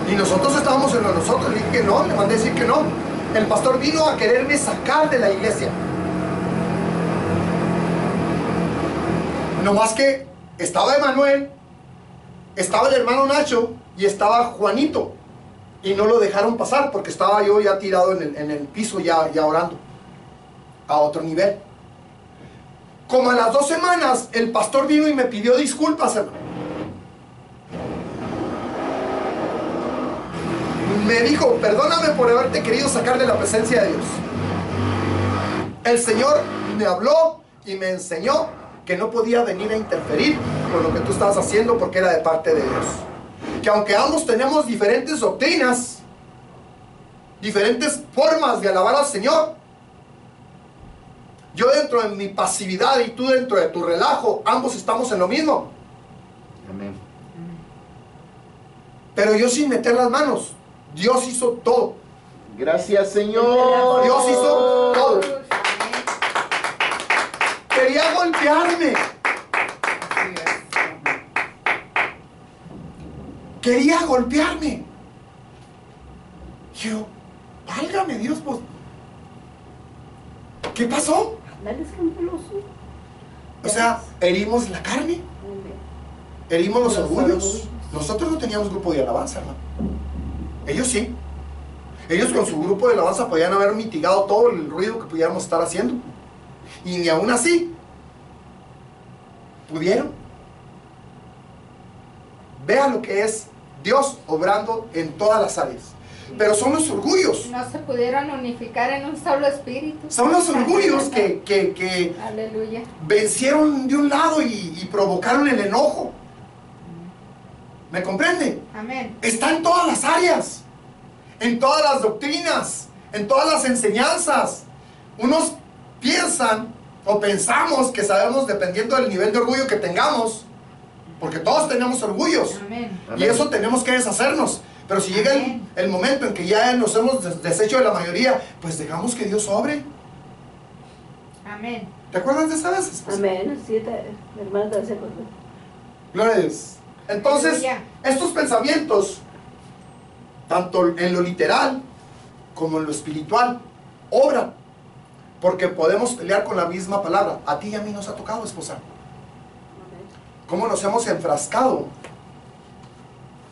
Y nosotros estábamos en lo de nosotros. Le dije que no, le mandé decir que no. El pastor vino a quererme sacar de la iglesia. No más que estaba Emanuel, estaba el hermano Nacho y estaba Juanito. Y no lo dejaron pasar porque estaba yo ya tirado en el piso ya orando. A otro nivel. Como a las 2 semanas, el pastor vino y me pidió disculpas, hermano. Me dijo, perdóname por haberte querido sacar de la presencia de Dios. El Señor me habló y me enseñó que no podía venir a interferir con lo que tú estabas haciendo porque era de parte de Dios. Que aunque ambos tenemos diferentes doctrinas, diferentes formas de alabar al Señor, yo dentro de mi pasividad y tú dentro de tu relajo, ambos estamos en lo mismo. Amén. Pero yo sin meter las manos, Dios hizo todo. Gracias, Señor. Dios hizo todo. Quería golpearme. Quería golpearme. Yo, válgame Dios, pues, ¿qué pasó? Dale escandaloso. O sea, herimos la carne, herimos los orgullos. Nosotros no teníamos grupo de alabanza, hermano. Ellos sí. Ellos con su grupo de alabanza podían haber mitigado todo el ruido que pudiéramos estar haciendo. Y ni aún así pudieron. Vea lo que es Dios obrando en todas las áreas. Pero son los orgullos. No se pudieron unificar en un solo espíritu. Son los orgullos que Aleluya. vencieron de un lado y provocaron el enojo. ¿Me comprende? Amén. Está en todas las áreas, en todas las doctrinas, en todas las enseñanzas. Unos piensan o pensamos que sabemos dependiendo del nivel de orgullo que tengamos, porque todos tenemos orgullos. Amén. Y eso tenemos que deshacernos. Pero si llega el momento en que ya nos hemos deshecho de la mayoría, pues dejamos que Dios obre. Amén. ¿Te acuerdas de esa vez? Amén. Sí, mi hermana te hace acordar. Gloria a Dios. Entonces, Aleluya. estos pensamientos, tanto en lo literal como en lo espiritual, obran. Porque podemos pelear con la misma palabra. A ti y a mí nos ha tocado, esposa. ¿Cómo nos hemos enfrascado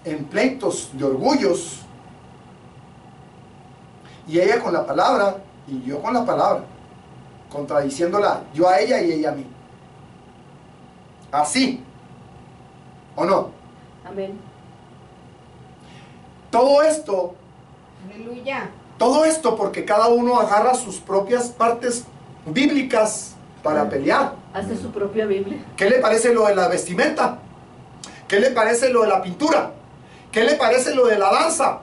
en pleitos de orgullos? Y ella con la palabra y yo con la palabra, contradiciéndola, yo a ella y ella a mí. Así. ¿O no? Amén. Todo esto Aleluya. porque cada uno agarra sus propias partes bíblicas para pelear. Hace su propia Biblia. ¿Qué le parece lo de la vestimenta? ¿Qué le parece lo de la pintura? ¿Qué le parece lo de la danza?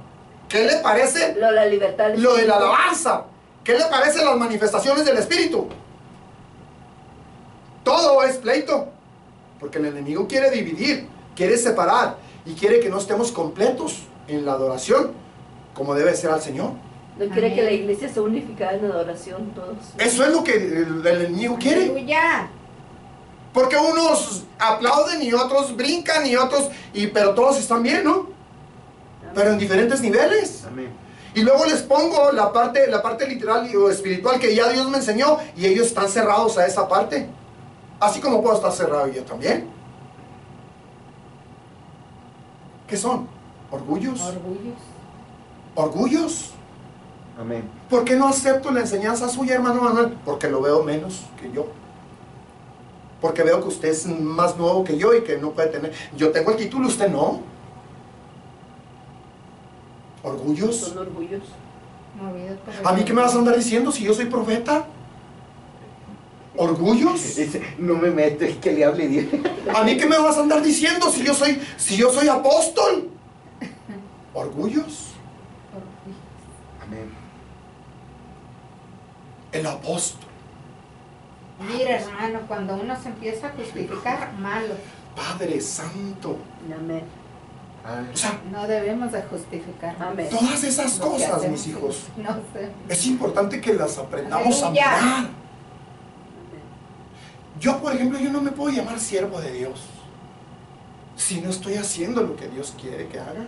¿Qué le parece La libertad. lo de la alabanza? ¿Qué le parece las manifestaciones del Espíritu? Todo es pleito. Porque el enemigo quiere dividir, quiere separar, y quiere que no estemos completos en la adoración, como debe ser al Señor. No quiere Amén. que la iglesia sea unificada en adoración todos. Eso es lo que el enemigo quiere. Aleluya. Porque unos aplauden y otros brincan y otros, pero todos están bien, ¿no? Pero en diferentes niveles. Amén. Y luego les pongo la parte literal o espiritual que ya Dios me enseñó, y ellos están cerrados a esa parte. Así como puedo estar cerrado yo también. ¿Qué son? ¿Orgullos? Orgullos. ¿Orgullos? Amén. ¿Por qué no acepto la enseñanza suya, hermano Manuel? Porque lo veo menos que yo. Porque veo que usted es más nuevo que yo y que no puede tener... Yo tengo el título, usted no. ¿Orgullos? Son orgullos. Movido por ¿A mí qué me vas a andar diciendo si yo soy profeta? ¿Orgullos? Dice, no me metes, que le hable Dios. ¿A mí qué me vas a andar diciendo si yo soy apóstol? ¿Orgullos? Orgullos. Amén. El apóstol. Mira, hermano, cuando uno se empieza a justificar, malo. Padre Santo. Amén. O sea, No debemos de justificar. Amén. todas esas Lo que cosas, hacemos, mis hijos, no sé. es importante que las aprendamos a Aleluya. mirar. Yo, por ejemplo, yo no me puedo llamar siervo de Dios si no estoy haciendo lo que Dios quiere que haga.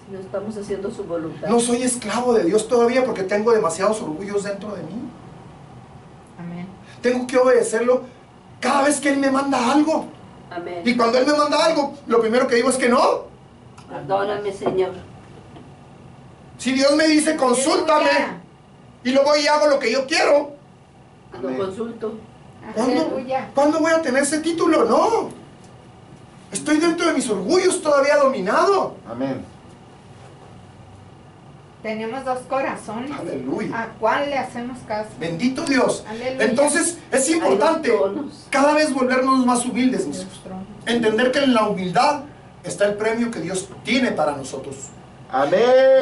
Si no estamos haciendo su voluntad. No soy esclavo de Dios todavía porque tengo demasiados orgullos dentro de mí. Amén. Tengo que obedecerlo cada vez que Él me manda algo. Amén. Y cuando Él me manda algo, lo primero que digo es que no. Perdóname, Señor. Si Dios me dice, consúltame, Aleluya. y luego y hago lo que yo quiero, Lo Amén. consulto. Aleluya. ¿cuándo voy a tener ese título? No. Estoy dentro de mis orgullos todavía dominado. Amén. Tenemos dos corazones. Aleluya. ¿A cuál le hacemos caso? Bendito Dios. Aleluya. Entonces es importante Hay dos tronos. cada vez volvernos más humildes, mis hijos. Dios trono. Entender que en la humildad está el premio que Dios tiene para nosotros. Amén.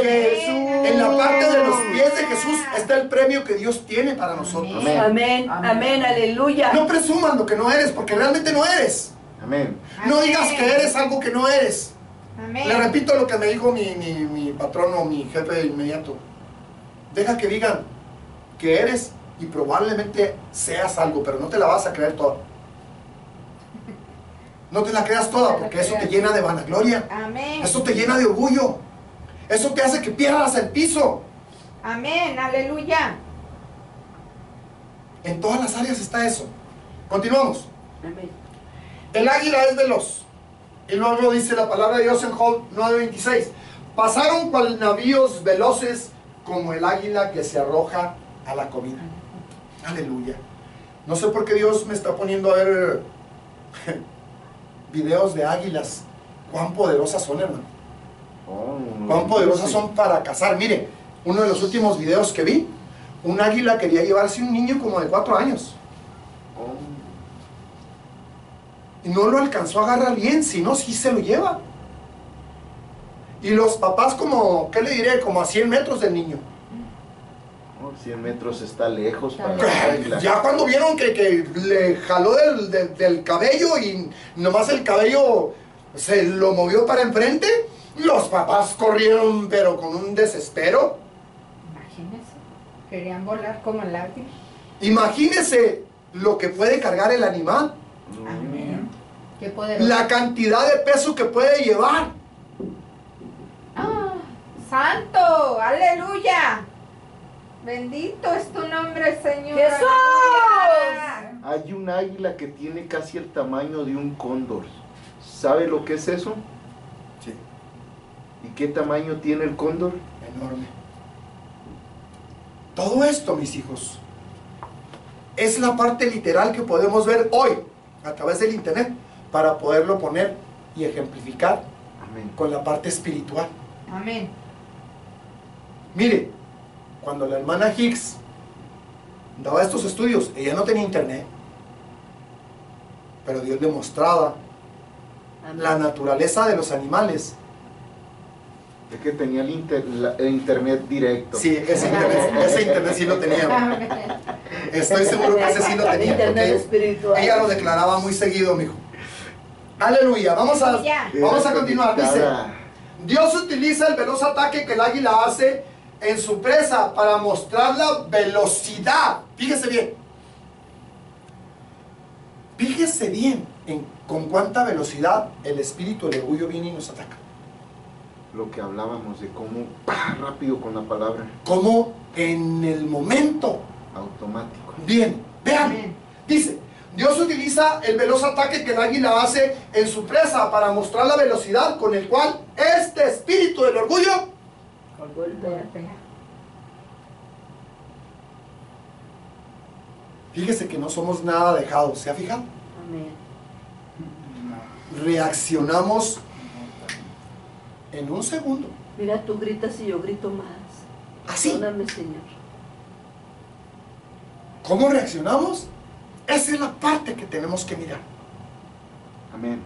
Que en la parte de los pies de Jesús está el premio que Dios tiene para nosotros. Amén. Amén. Amén. Aleluya. No presuman lo que no eres, porque realmente no eres. Amén. No Amén. digas que eres algo que no eres. Amén. Le repito lo que me dijo mi patrón o mi jefe inmediato. Deja que digan que eres y probablemente seas algo, pero no te la vas a creer toda. No te la creas toda, porque eso te llena de vanagloria. Amén. Eso te llena de orgullo. Eso te hace que pierdas el piso. Amén. Aleluya. En todas las áreas está eso. Continuamos. Amén. El águila es veloz. Y luego dice la palabra de Dios en Job 9:26. Pasaron cual navíos veloces como el águila que se arroja a la comida. Aleluya. No sé por qué Dios me está poniendo a ver videos de águilas. Cuán poderosas son, hermano. Oh, Cuán poderosas sí. son para cazar. Mire, uno de los últimos videos que vi, un águila quería llevarse un niño como de 4 años. Oh, Y no lo alcanzó a agarrar bien, sino sí se lo lleva. Y los papás como, ¿qué le diré? Como a 100 metros del niño. oh, 100 metros está lejos Está para lejos. el águila. Ya cuando vieron que le jaló del cabello y nomás el cabello se lo movió para enfrente, los papás corrieron pero con un desespero. Imagínense. Querían volar como el águila. Imagínese lo que puede cargar el animal, Amén. Qué poderoso. la cantidad de peso que puede llevar. ¡Ah! ¡Santo! ¡Aleluya! Bendito es tu nombre, Señor. ¡Jesús! ¡Aleluya! Hay un águila que tiene casi el tamaño de un cóndor. ¿Sabe lo que es eso? Sí, ¿Y qué tamaño tiene el cóndor? enorme. Todo esto, mis hijos, es la parte literal que podemos ver hoy a través del internet para poderlo poner y ejemplificar Amén. con la parte espiritual. Amén. Mire, cuando la hermana Hicks daba estos estudios, ella no tenía internet, pero Dios le mostraba Amén. la naturaleza de los animales. Es que tenía el internet directo. Sí, ese internet sí lo tenía. Amén. Estoy seguro que ese sí lo tenía. Internet Porque espiritual. ella lo declaraba muy seguido, mijo. Aleluya. Vamos a Esa continuar. Dice, picada. Dios utiliza el veloz ataque que el águila hace en su presa para mostrar la velocidad. Fíjese bien. Fíjese bien con cuánta velocidad el espíritu del orgullo viene y nos ataca. Lo que hablábamos de cómo rápido con la palabra, Como en el momento automático. viene. Vean. Amén. Dice, Dios utiliza el veloz ataque que el águila hace en su presa para mostrar la velocidad con el cual este espíritu del orgullo Golpea. Fíjese que no somos nada dejados, ¿se ha fijado? Amén. Reaccionamos en un segundo. Mira, tú gritas y yo grito más. Así. Perdóname, Señor. ¿Cómo reaccionamos? Esa es la parte que tenemos que mirar. Amén.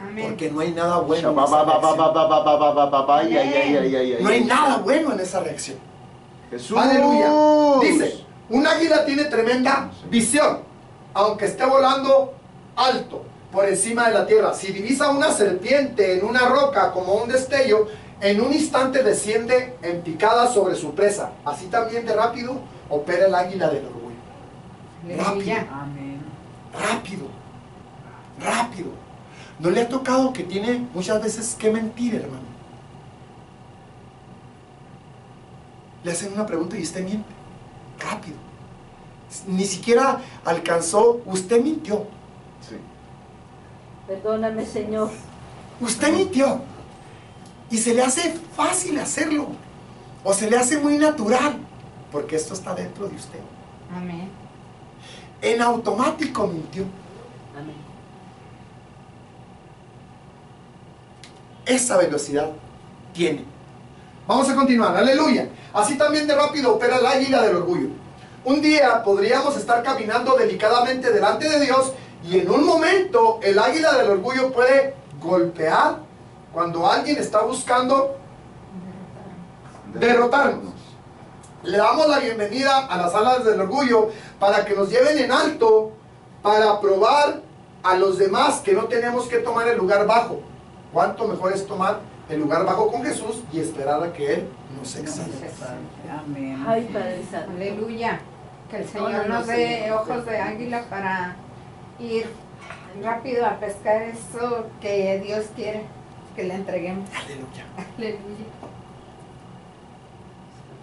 Amén. Porque no hay nada bueno en Ba, esa ba, ba, ba, reacción. ba, ba, ba, ba, ba, ba, ba, ay, ay, ay, ay, ay, ay. No hay nada bueno en esa reacción. Jesús. Aleluya. Dice, un águila tiene tremenda visión, aunque esté volando alto por encima de la tierra. Si divisa una serpiente en una roca como un destello, en un instante desciende en picada sobre su presa. Así también de rápido opera el águila del orgullo. Aleluya. Amén. Rápido, rápido. ¿No le ha tocado que tiene muchas veces que mentir, hermano? Le hacen una pregunta y usted miente. Rápido. Ni siquiera alcanzó, usted mintió. Sí. Perdóname, Señor. Usted mintió. Y se le hace fácil hacerlo. O se le hace muy natural. Porque esto está dentro de usted. Amén. En automático mintió. Amén. Esa velocidad tiene. Vamos a continuar, aleluya. Así también de rápido opera el águila del orgullo. Un día podríamos estar caminando delicadamente delante de Dios y en un momento el águila del orgullo puede golpear cuando alguien está buscando derrotarnos. Le damos la bienvenida a las alas del orgullo para que nos lleven en alto para probar a los demás que no tenemos que tomar el lugar bajo. ¿Cuánto mejor es tomar el lugar bajo con Jesús y esperar a que Él nos exalte? Amén. Ay, Padre Santo. Aleluya. Que el Señor Órale, nos dé Señor. ojos de águila para ir rápido a pescar eso que Dios quiere que le entreguemos. Aleluya. Aleluya.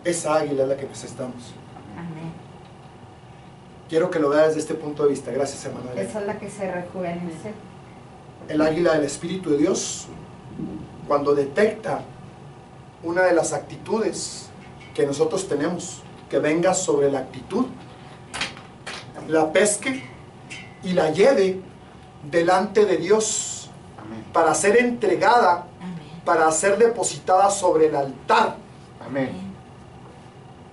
Esa águila es la que necesitamos. Amén. Quiero que lo veas desde este punto de vista. Gracias, Emanuel. Esa es la que se rejuvenece. El águila del Espíritu de Dios, cuando detecta una de las actitudes que nosotros tenemos, que venga sobre la actitud, la pesque y la lleve delante de Dios Amén. para ser entregada, Amén. para ser depositada sobre el altar Amén.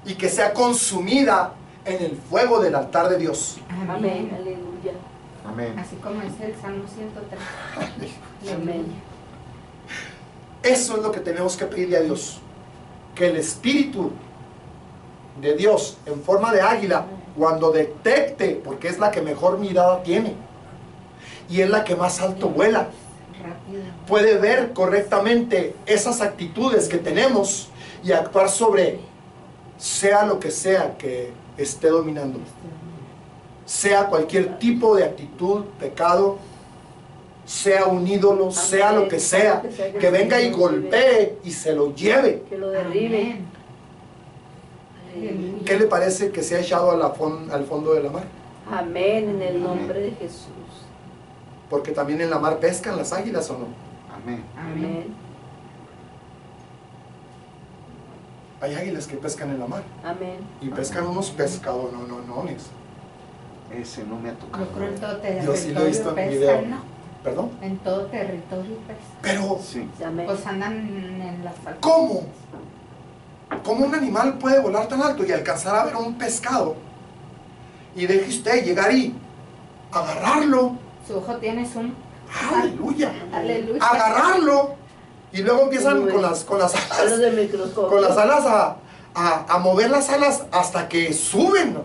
y que sea consumida en el fuego del altar de Dios. Amén. Aleluya. Amén. Así como dice el Salmo 103. Amén. Eso es lo que tenemos que pedirle a Dios. Que el Espíritu de Dios en forma de águila, cuando detecte, porque es la que mejor mirada tiene y es la que más alto vuela, Rápido. puede ver correctamente esas actitudes que tenemos y actuar sobre, sea lo que sea que esté dominando, sea cualquier tipo de actitud, pecado, sea un ídolo, sea lo que sea, que venga y golpee y se lo lleve. Que lo derribe. Amén. Aleluya. ¿Qué le parece que se ha echado al fondo de la mar? Amén. En el nombre de Jesús. Porque también en la mar pescan las águilas, ¿o no? Amén. Amén. Amén. Hay águilas que pescan en la mar Amén. y pescan unos pescadononones. Ese no me ha Yo tocado. creo en todo Yo sí lo he visto territorio en video. pescan, ¿no? ¿Perdón? En todo territorio pescan. Pero, Sí. Amén. Pues andan en las alturas. ¿cómo? ¿Cómo un animal puede volar tan alto y alcanzar a ver un pescado? Y deje usted llegar y agarrarlo. Su ojo tiene zoom. Aleluya. Aleluya. Agarrarlo. Y luego empiezan con las Los alas, de microscopio. con las alas a mover las alas hasta que suben, ¿no?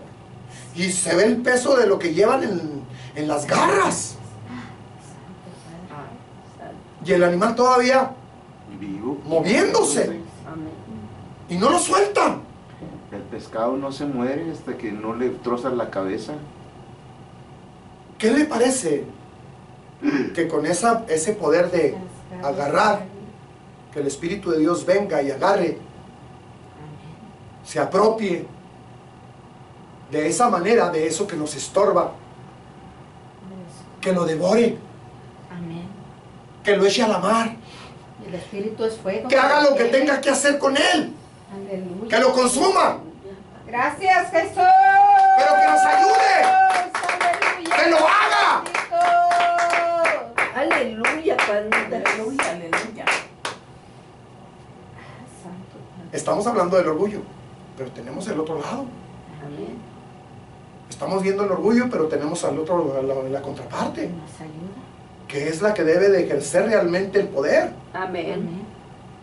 Y se ve el peso de lo que llevan en las garras. Y el animal todavía Vivo. moviéndose. Amén. Y no lo sueltan. El pescado no se muere hasta que no le trozan la cabeza. ¿Qué le parece que con ese poder de agarrar, que el Espíritu de Dios venga y agarre, se apropie de esa manera, de eso que nos estorba, que lo devore, Amén. que lo eche a la mar, Y el Espíritu es fuego. que haga lo que tenga que hacer con él, Aleluya. que lo consuma, Gracias, Jesús. pero que nos ayude, Aleluya. que lo haga. Bendito. Aleluya, Padre. Aleluya, aleluya. Santo. Estamos hablando del orgullo, pero tenemos el otro lado. Amén. Estamos viendo el orgullo, pero tenemos al otro, la contraparte, Nos ayuda. que es la que debe de ejercer realmente el poder, Amén. Amén.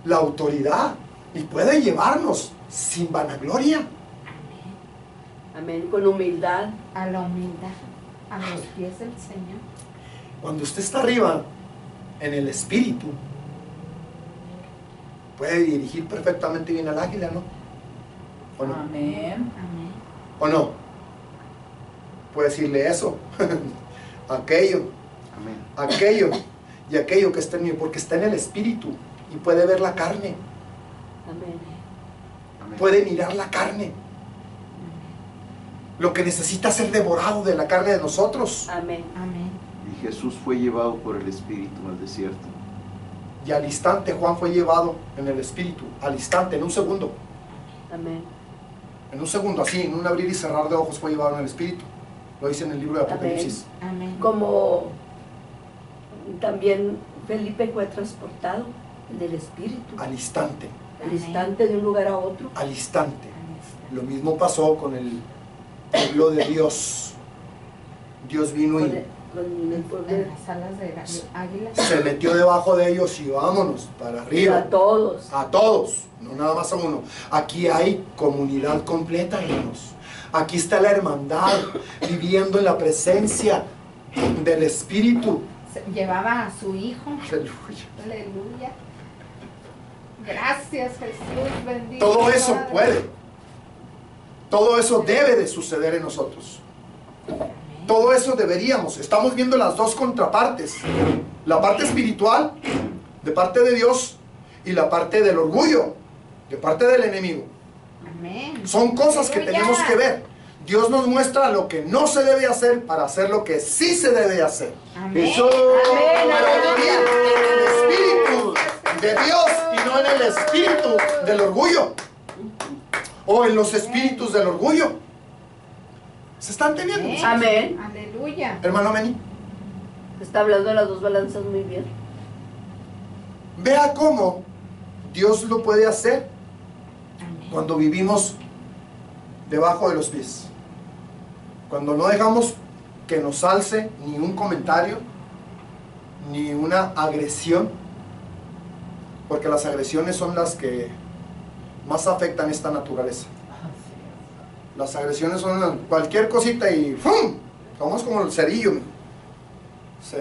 la autoridad, y puede llevarnos sin vanagloria. Amén. Amén. Con humildad. A la humildad. A los pies del Señor. Cuando usted está arriba en el espíritu, puede dirigir perfectamente bien al águila, ¿no? ¿O no? Amén. Amén. ¿O no? Puede decirle eso, aquello, Amén. aquello y aquello que está en mí, porque está en el espíritu y puede ver la carne, Amén. Amén. puede mirar la carne. Lo que necesita ser devorado de la carne de nosotros. Amén. Amén. Y Jesús fue llevado por el Espíritu al desierto. Y al instante Juan fue llevado en el espíritu, al instante, en un segundo. Amén. En un segundo, así, en un abrir y cerrar de ojos fue llevado en el espíritu. Lo dice en el libro de Apocalipsis. Amén. Como también Felipe fue transportado del Espíritu, Al instante, al instante de un lugar a otro. al instante. Amén. Lo mismo pasó con el pueblo de Dios. Dios vino Con y el pueblo En las alas de águila. se metió debajo de ellos y vámonos para a arriba. todos. A todos, no nada más a uno. Aquí hay comunidad completa, hermanos. Aquí está la hermandad viviendo en la presencia del Espíritu. Llevaba a su hijo. Aleluya. Aleluya. Gracias, Jesús. Bendito. Todo eso Padre. puede. Todo eso debe de suceder en nosotros. Amén. Todo eso deberíamos. Estamos viendo las dos contrapartes. La parte espiritual, de parte de Dios, y la parte del orgullo, de parte del enemigo. Amén. Son cosas que Aleluya. tenemos que ver. Dios nos muestra lo que no se debe hacer para hacer lo que sí se debe hacer. Amén. Jesús. Amén. Pero vivir en el espíritu de Dios y no en el espíritu del orgullo. O en los espíritus del orgullo. ¿Se están teniendo? Amén. Aleluya. Hermano Meni, Está hablando de las dos balanzas muy bien. vea cómo Dios lo puede hacer Amén. cuando vivimos debajo de los pies. Cuando no dejamos que nos alce ni un comentario, ni una agresión, porque las agresiones son las que más afectan esta naturaleza. Las agresiones son cualquier cosita y ¡fum! Somos como el cerillo.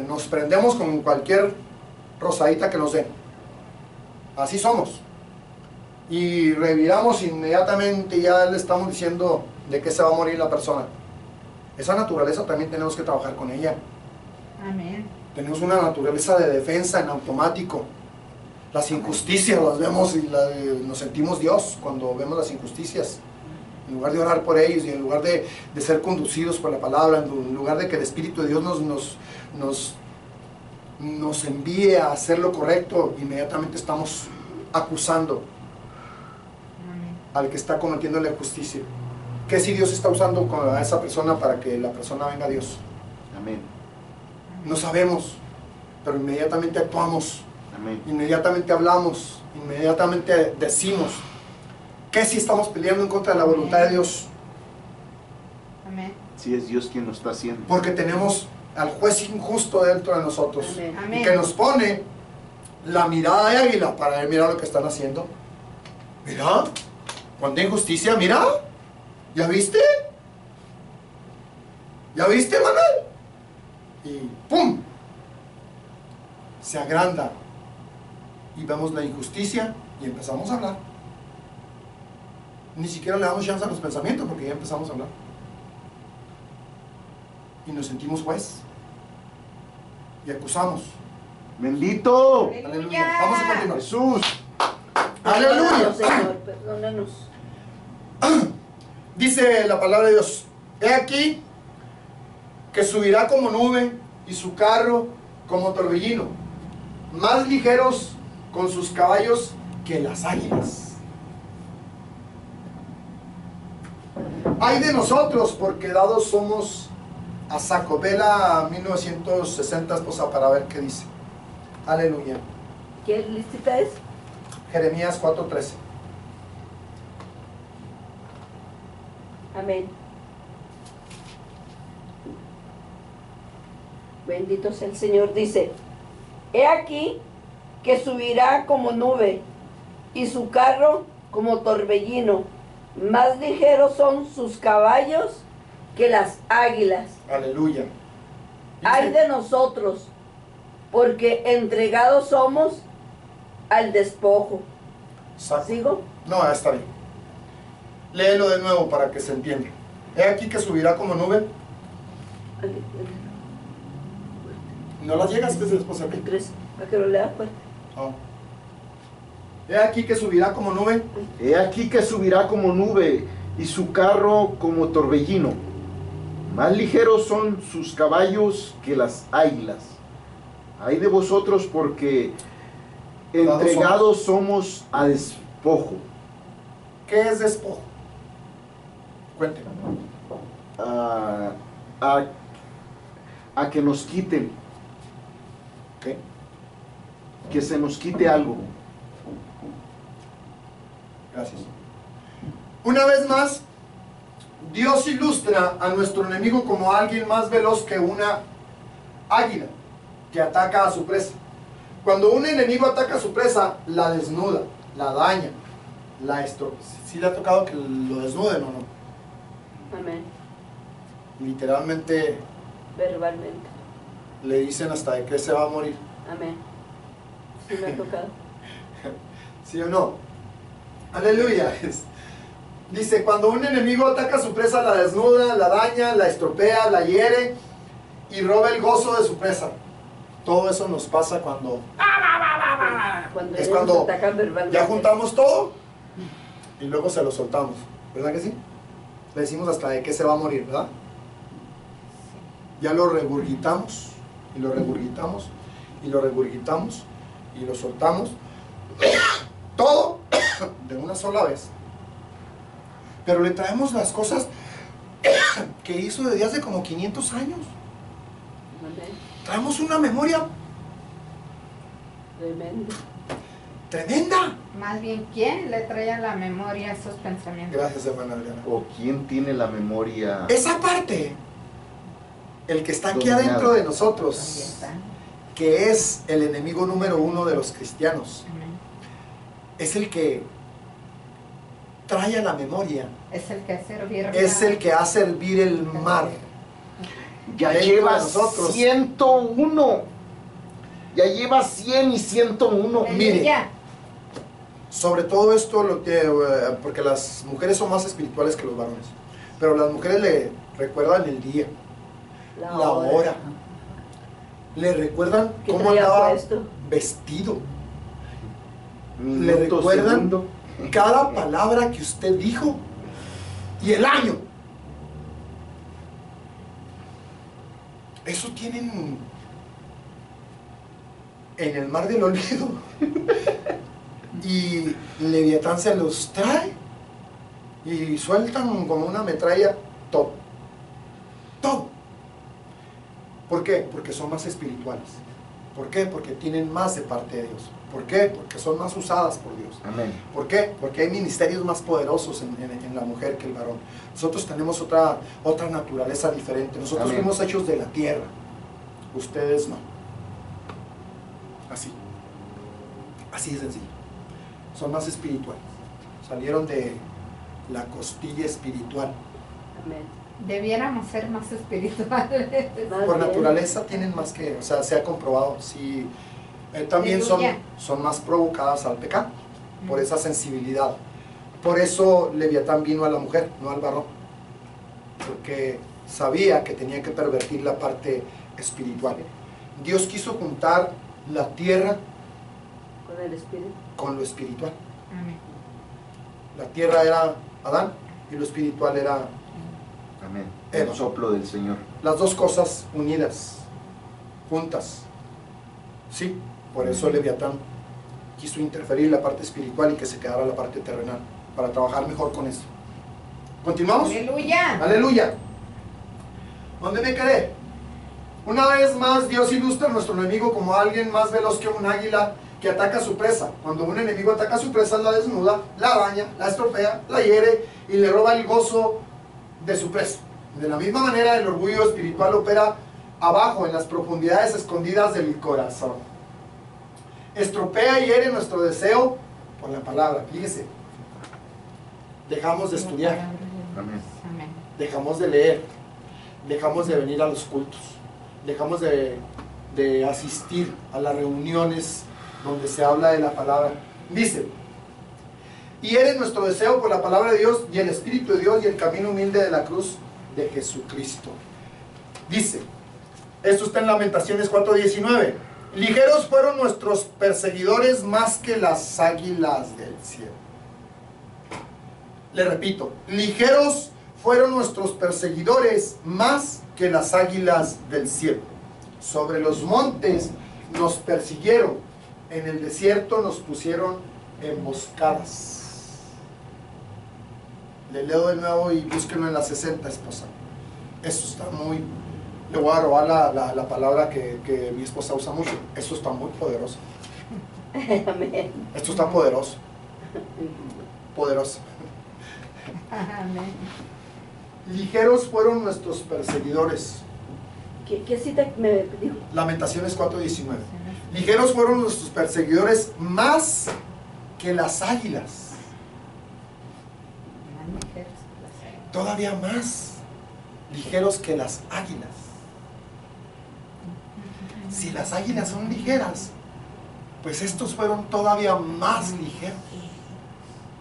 Nos prendemos con cualquier rosadita que nos den. Así somos. Y reviramos inmediatamente, ya le estamos diciendo de qué se va a morir la persona. Esa naturaleza también tenemos que trabajar con ella. Amén. Tenemos una naturaleza de defensa en automático. Las injusticias las vemos y nos sentimos Dios cuando vemos las injusticias. En lugar de orar por ellos y en lugar de ser conducidos por la palabra, en lugar de que el Espíritu de Dios nos envíe a hacer lo correcto, inmediatamente estamos acusando Amén. al que está cometiendo la injusticia. ¿Qué si Dios está usando a esa persona para que la persona venga a Dios? Amén. No sabemos, pero inmediatamente actuamos, Amén. inmediatamente hablamos, inmediatamente decimos. ¿Qué si estamos peleando en contra de la voluntad de Dios? Amén. Si es Dios quien lo está haciendo. Porque tenemos al juez injusto dentro de nosotros. Amén. Amén. Y que nos pone la mirada de águila para ver, mira lo que están haciendo. Mira, cuánta injusticia, mira. ¿Ya viste? ¿Ya viste, Manuel? Y ¡pum! Se agranda y vemos la injusticia y empezamos a hablar. Ni siquiera le damos chance a los pensamientos porque ya empezamos a hablar. Y nos sentimos juez. Y acusamos. Bendito. Aleluya. Vamos a continuar. Jesús. Aleluya. Señor, perdónanos. Dice la palabra de Dios: he aquí que subirá como nube y su carro como torbellino, más ligeros con sus caballos que las águilas. Ay de nosotros, porque dados somos a saco. Vela 1960, esposa, para ver qué dice. Aleluya. ¿Qué listita es? Jeremías 4:13. Amén. Bendito sea el Señor. Dice: he aquí que subirá como nube y su carro como torbellino, más ligeros son sus caballos que las águilas. Aleluya. Dice, Ay de nosotros, porque entregados somos al despojo. saco. ¿Sigo? No, está bien. Léelo de nuevo para que se entienda. He aquí que subirá como nube. No las llegas, que es después aquí. El 3, para que lo lea fuerte. No. He aquí que subirá como nube. He aquí que subirá como nube y su carro como torbellino. Más ligeros son sus caballos que las águilas. Ay de vosotros, porque entregados somos a despojo. ¿Qué es despojo? Cuénteme. A que nos quiten, ¿Qué? que se nos quite algo. Gracias. Una vez más, Dios ilustra a nuestro enemigo como alguien más veloz que una águila que ataca a su presa. Cuando un enemigo ataca a su presa, la desnuda, la daña, la estropea. ¿Sí le ha tocado que lo desnuden o no? Amén. Literalmente Verbalmente. le dicen hasta de que se va a morir. Amén. Sí me ha tocado. ¿Sí o no? Aleluya. Dice, cuando un enemigo ataca a su presa, la desnuda, la daña, la estropea, la hiere y roba el gozo de su presa. Todo eso nos pasa cuando Cuando es ellos cuando atacan verbalmente. ya juntamos todo y luego se lo soltamos. ¿Verdad que sí? Le decimos hasta de qué se va a morir, ¿verdad? Ya lo regurgitamos y lo regurgitamos y lo regurgitamos y lo soltamos. Todo de una sola vez. Pero le traemos las cosas que hizo desde hace como 500 años. Amén. Traemos una memoria Tremendo. tremenda. Más bien, ¿quién le trae a la memoria esos pensamientos? Gracias, hermana Adriana. ¿O quién tiene la memoria? Esa parte, el que está aquí Dominada. adentro de Ahí nosotros, está. que es el enemigo número uno de los cristianos, Amén. es el que trae a la memoria, Es el que hace hervir. es el que hace hervir el mar. Ya Dentro de lleva nosotros. 101. Ya lleva 100 y 101. Mire, sobre todo esto, porque las mujeres son más espirituales que los varones, pero las mujeres le recuerdan el día, la hora, le recuerdan ¿Qué cómo traía andaba puesto? vestido, le Minuto, recuerdan segundo. cada palabra que usted dijo y el año. Eso tienen en el mar del olvido. Y Leviatán se los trae y sueltan como una metralla todo. Todo. ¿Por qué? Porque son más espirituales. ¿Por qué? Porque tienen más de parte de Dios. ¿Por qué? Porque son más usadas por Dios. Amén. ¿Por qué? Porque hay ministerios más poderosos en la mujer que el varón. Nosotros tenemos otra naturaleza diferente. Nosotros Amén. fuimos hechos de la tierra. Ustedes no. Así. Así de sencillo. Son más espirituales. Salieron de la costilla espiritual. Amén. Debiéramos ser más espirituales. Más Por bien. naturaleza tienen más que, o sea, se ha comprobado. Sí, también Aleluya. son más provocadas al pecado, por esa sensibilidad. Por eso Leviatán vino a la mujer, no al varón, porque sabía que tenía que pervertir la parte espiritual. Dios quiso juntar la tierra Con el espíritu. con lo espiritual. Amén. La tierra era Adán y lo espiritual era Amén. Eva. El soplo del Señor. las dos cosas unidas, juntas. Sí, por eso Leviatán quiso interferir la parte espiritual y que se quedara la parte terrenal, para trabajar mejor con eso. ¿Continuamos? Aleluya. Aleluya. ¿Dónde me quedé? Una vez más, Dios ilustra a nuestro enemigo como alguien más veloz que un águila que ataca a su presa. Cuando un enemigo ataca a su presa, la desnuda, la daña, la estropea, la hiere y le roba el gozo de su presa. De la misma manera, el orgullo espiritual opera abajo, en las profundidades escondidas del corazón. Estropea y hiere nuestro deseo por la palabra. Fíjese, dejamos de estudiar, Amén. Amén. dejamos de leer, dejamos de venir a los cultos, dejamos de asistir a las reuniones donde se habla de la palabra. Dice, y eres nuestro deseo por la palabra de Dios y el Espíritu de Dios y el camino humilde de la cruz de Jesucristo. Dice, esto está en Lamentaciones 4:19, ligeros fueron nuestros perseguidores más que las águilas del cielo. Le repito, ligeros fueron nuestros perseguidores más que las águilas del cielo. Sobre los montes nos persiguieron, en el desierto nos pusieron emboscadas. Le leo de nuevo y búsquenlo en la 60, esposa. Eso está muy... Le voy a robar la palabra que mi esposa usa mucho. Eso está muy poderoso. Amén. Esto está poderoso. Poderoso. Amén. Ligeros fueron nuestros perseguidores. ¿Qué cita me dijo? Lamentaciones 4:19. Ligeros fueron nuestros perseguidores más que las águilas. Más ligeros que las águilas. Todavía más ligeros que las águilas. Si las águilas son ligeras, pues estos fueron todavía más ligeros,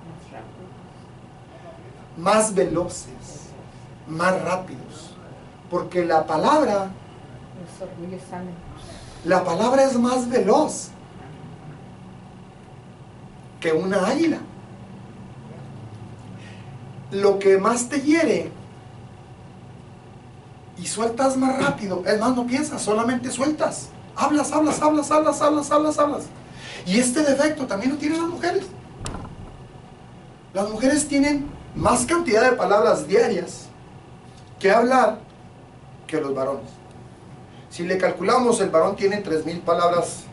Más rápido. más veloces, más rápidos. Porque la palabra Los orgullos salen. es más veloz que una águila. Lo que más te hiere y sueltas más rápido, es más, no piensas, solamente sueltas. Hablas. Y este defecto también lo tienen las mujeres. Las mujeres tienen más cantidad de palabras diarias que hablar que los varones. Si le calculamos, el varón tiene 3,000 palabras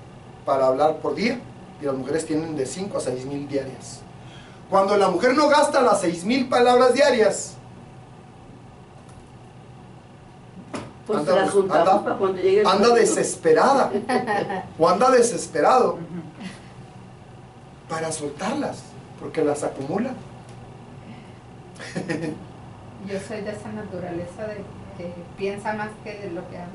para hablar por día y las mujeres tienen de 5 a 6,000 diarias. Cuando la mujer no gasta las 6,000 palabras diarias, Pues anda- la juntamos anda- para cuando llegue el anda momento. desesperada o anda desesperado para soltarlas porque las acumula. Yo soy de esa naturaleza de que piensa más que de lo que habla.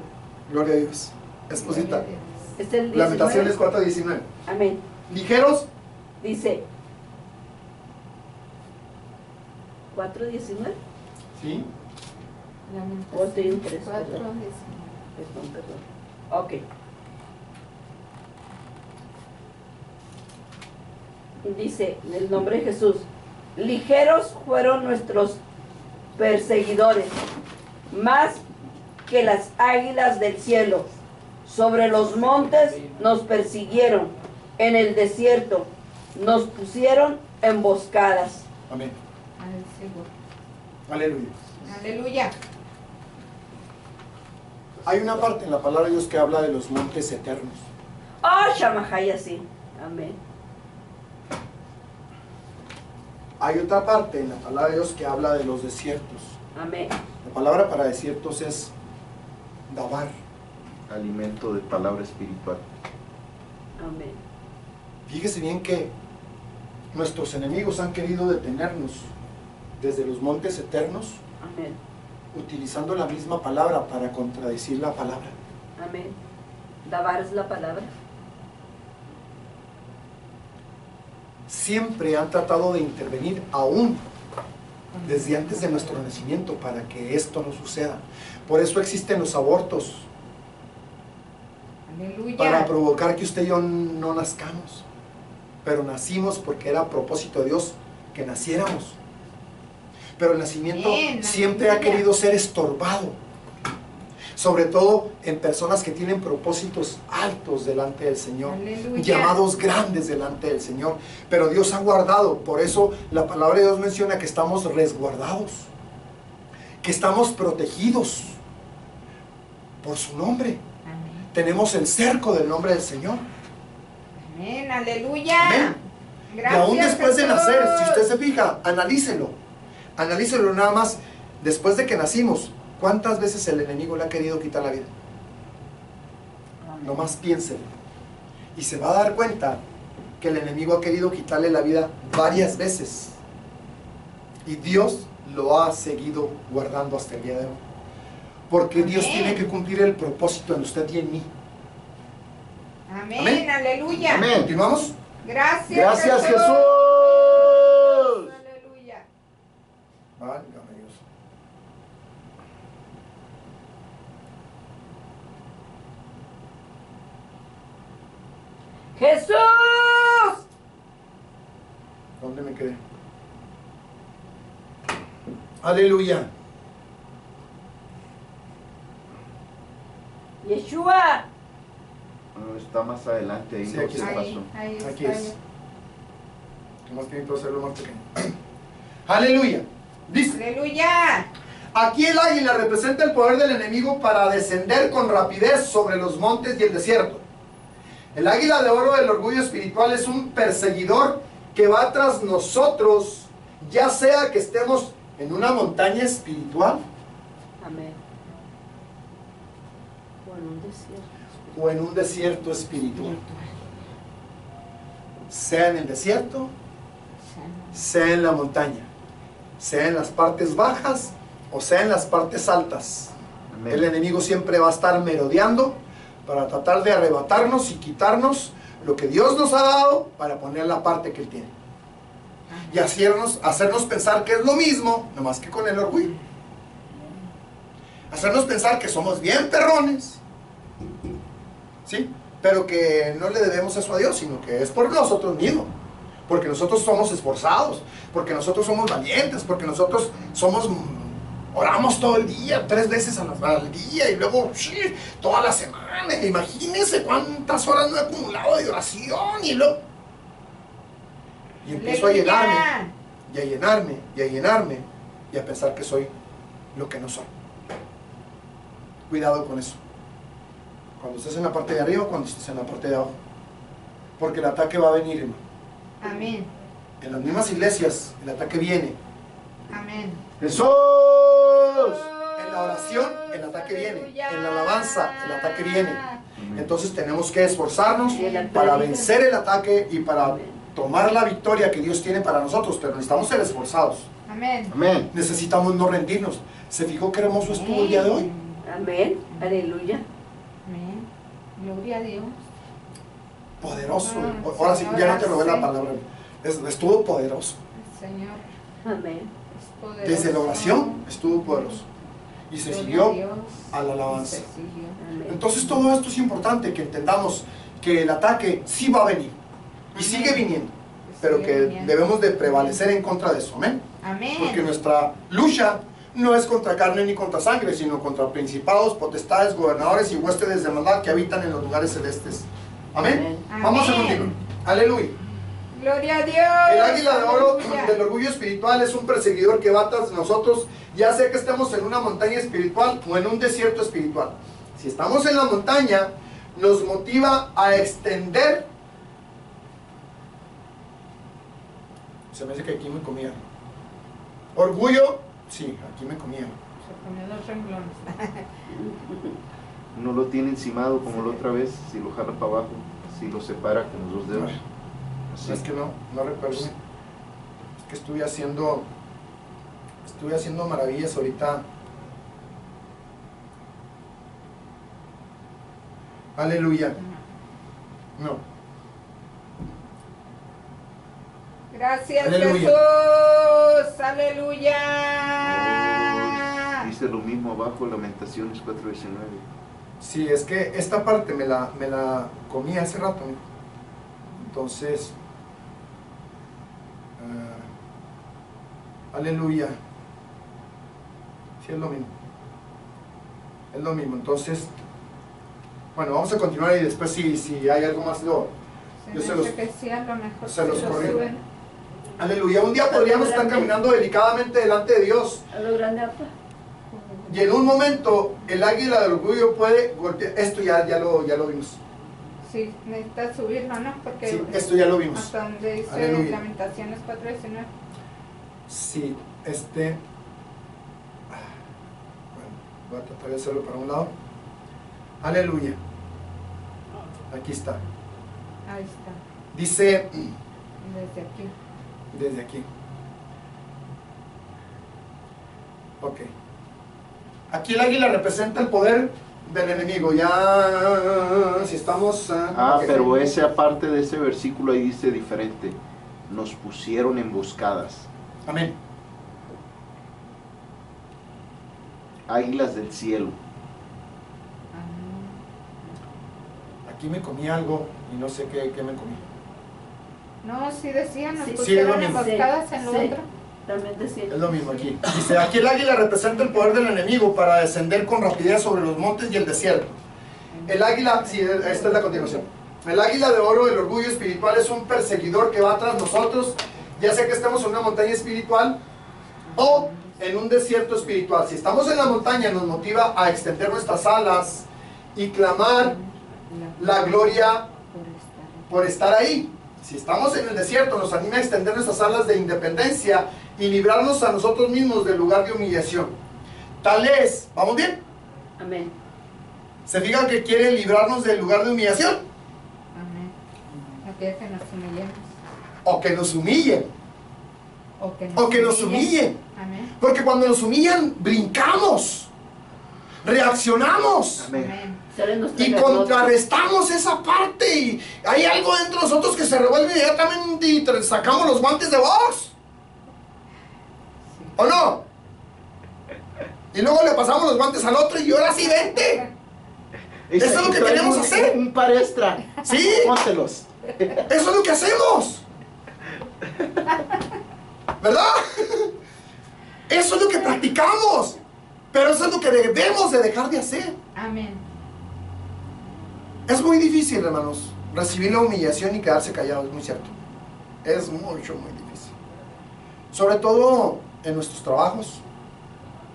Gloria a Dios. Esposita, Gloria a Dios. Es el 19. Lamentaciones 4:19. Amén. Ligeros, Dice 4:19. ¿sí? O estoy en tres, 4, perdón. 19. Perdón. Ok. Dice, en el nombre de Jesús, ligeros fueron nuestros perseguidores, más que las águilas del cielo. Sobre los montes nos persiguieron, en el desierto nos pusieron emboscadas. Amén. Ay, seguro. Aleluya. Aleluya. Hay una parte en la palabra de Dios que habla de los montes eternos. ¡Oh, Shamahaya, sí! Amén. Hay otra parte en la palabra de Dios que habla de los desiertos. Amén. La palabra para desiertos es dabar. Alimento de palabra espiritual. Amén. Fíjese bien que nuestros enemigos han querido detenernos desde los montes eternos, Amén. utilizando la misma palabra para contradecir la palabra. Amén. Dabar es la palabra. siempre han tratado de intervenir aún desde antes de nuestro nacimiento para que esto no suceda. Por eso existen los abortos, Aleluya. para provocar que usted y yo no nazcamos. Pero nacimos porque era a propósito de Dios que naciéramos. Pero el nacimiento Amén, siempre ha aleluya. querido ser estorbado, sobre todo en personas que tienen propósitos altos delante del Señor, Aleluya. llamados grandes delante del Señor. Pero Dios ha guardado, por eso la palabra de Dios menciona que estamos resguardados, que estamos protegidos por su nombre. Amén. Tenemos el cerco del nombre del Señor. Amén, aleluya. Amén. Gracias, Y aún después de Jesús. nacer, si usted se fija, analícelo nada más, después de que nacimos, ¿cuántas veces el enemigo le ha querido quitar la vida? Nomás piénselo. Y se va a dar cuenta que el enemigo ha querido quitarle la vida varias veces. Y Dios lo ha seguido guardando hasta el día de hoy. Porque Dios Amén. tiene que cumplir el propósito en usted y en mí. Amén, Amén. aleluya. Amén. ¿Continuamos? Gracias, Gracias, Jesús. Aleluya. Válgame Dios. Jesús. ¿Dónde me quedé? Aleluya. Yeshua. No, está más adelante ahí, Sí, no aquí se está. pasó. Ahí está. Aquí es. Nomás tienen que hacerlo más pequeño. Aleluya. Dice, Aleluya. aquí el águila representa el poder del enemigo para descender con rapidez sobre los montes y el desierto. El águila de oro del orgullo espiritual es un perseguidor que va tras nosotros, ya sea que estemos en una montaña espiritual Amén. O en un desierto. o en un desierto espiritual. Sea en el desierto, sea en la montaña, sea en las partes bajas o sea en las partes altas. Amén. El enemigo siempre va a estar merodeando para tratar de arrebatarnos y quitarnos lo que Dios nos ha dado para poner la parte que Él tiene. Y hacernos pensar que es lo mismo, nomás que con el orgullo. Hacernos pensar que somos bien perrones, ¿sí? Pero que no le debemos eso a Dios, sino que es por nosotros mismos. Porque nosotros somos esforzados, porque nosotros somos valientes, porque nosotros oramos todo el día, 3 veces al día, y luego toda la semana. Imagínense cuántas horas no he acumulado de oración, y empiezo a llenarme, y a llenarme, y a llenarme, y a pensar que soy lo que no soy. Cuidado con eso. Cuando estés en la parte de arriba, cuando estés en la parte de abajo. Porque el ataque va a venir, hermano. Amén. En las mismas iglesias, el ataque viene. Amén. Jesús. En la oración, el ataque viene. En la alabanza, el ataque viene. Entonces tenemos que esforzarnos para vencer el ataque y para tomar la victoria que Dios tiene para nosotros. Pero necesitamos ser esforzados. Amén. Amén. Necesitamos no rendirnos. ¿Se fijó qué hermoso estuvo el día de hoy? Amén. Aleluya. Amén. Gloria a Dios. Poderoso. Ah, Ahora sí, ya no te robé la sí. palabra. Estuvo poderoso. Señor Amén. es poderoso. Desde la oración estuvo poderoso. Y se Gloria siguió a Dios. a la Y alabanza. se siguió. Amén. Entonces todo esto es importante que entendamos que el ataque sí va a venir y sigue viniendo, pero que debemos de prevalecer en contra de eso, amén. Amén. Porque nuestra lucha no es contra carne ni contra sangre, sino contra principados, potestades, gobernadores y huéspedes de maldad que habitan en los lugares celestes. Amén. Amén. Vamos a Amén. continuar. Aleluya. Gloria a Dios. El águila de oro Aleluya. del orgullo espiritual es un perseguidor que va tras nosotros, ya sea que estemos en una montaña espiritual o en un desierto espiritual. Si estamos en la montaña, nos motiva a extender. Se me hace que aquí me comía. Orgullo, sí, aquí me comía. Se pone los renglones. No lo tiene encimado como la otra vez. Si lo jala para abajo, así lo separa con los 2 dedos. Así. Es que no recuerdo. Es que estuve haciendo maravillas ahorita. Aleluya. No. Gracias, Aleluya. Jesús. Aleluya. Dice lo mismo abajo, Lamentaciones 4:19. Sí, es que esta parte me la comí hace rato, mijo. Entonces, aleluya. Sí, es lo mismo. Es lo mismo. Entonces, bueno, vamos a continuar y después si hay algo más yo Se se me los- hace que sí, a lo mejor se los sí lo corrijo. suben. Aleluya. Un día podríamos estar caminando delicadamente delante de Dios A lo grande, apa. y en un momento el águila del orgullo puede golpear. Esto ya lo vimos. Sí, necesitas subirlo, ¿no? Porque Sí, esto ya lo vimos. hasta donde dice Aleluya. Lamentaciones 4:19. Sí, bueno, voy a tratar de hacerlo para un lado. Aleluya. Aquí está. Ahí está, Dice desde aquí. desde aquí. Ok. Aquí el águila representa el poder del enemigo. Ya, si estamos... Ah, ok. pero ese aparte de ese versículo ahí dice diferente. Nos pusieron emboscadas. Amén. Águilas del cielo. Aquí me comí algo y no sé qué me comí. No, sí decían, nos Sí, pusieron es lo mismo. emboscadas en lo Sí. otro. También decía. Es lo mismo aquí. Dice, aquí el águila representa el poder del enemigo para descender con rapidez sobre los montes y el desierto. El águila, sí, esta es la continuación. El águila de oro, el orgullo espiritual, es un perseguidor que va tras nosotros, ya sea que estemos en una montaña espiritual o en un desierto espiritual. Si estamos en la montaña, nos motiva a extender nuestras alas y clamar la gloria por estar ahí. Si estamos en el desierto, nos anima a extender nuestras alas de independencia y librarnos a nosotros mismos del lugar de humillación. Tal es, ¿vamos bien? Amén. ¿Se fijan que quiere librarnos del lugar de humillación? Amén. No quiere que nos humillemos. O que nos humillen. O que nos humillen. Amén. Porque cuando nos humillan, brincamos, reaccionamos Amén. Amén. Sale nuestra y derrota. contrarrestamos esa parte. Y hay algo dentro de nosotros que se revuelve inmediatamente y sacamos los guantes de box. ¿O no? Y luego le pasamos los guantes al otro y ahora sí, vente. Eso es lo que queremos hacer. Un par extra. Sí, Póntelos. eso es lo que hacemos. ¿Verdad? Eso es lo que practicamos. Pero eso es lo que debemos de dejar de hacer. Amén. Es muy difícil, hermanos, recibir la humillación y quedarse callado, es muy cierto. Es mucho, muy difícil. Sobre todo en nuestros trabajos,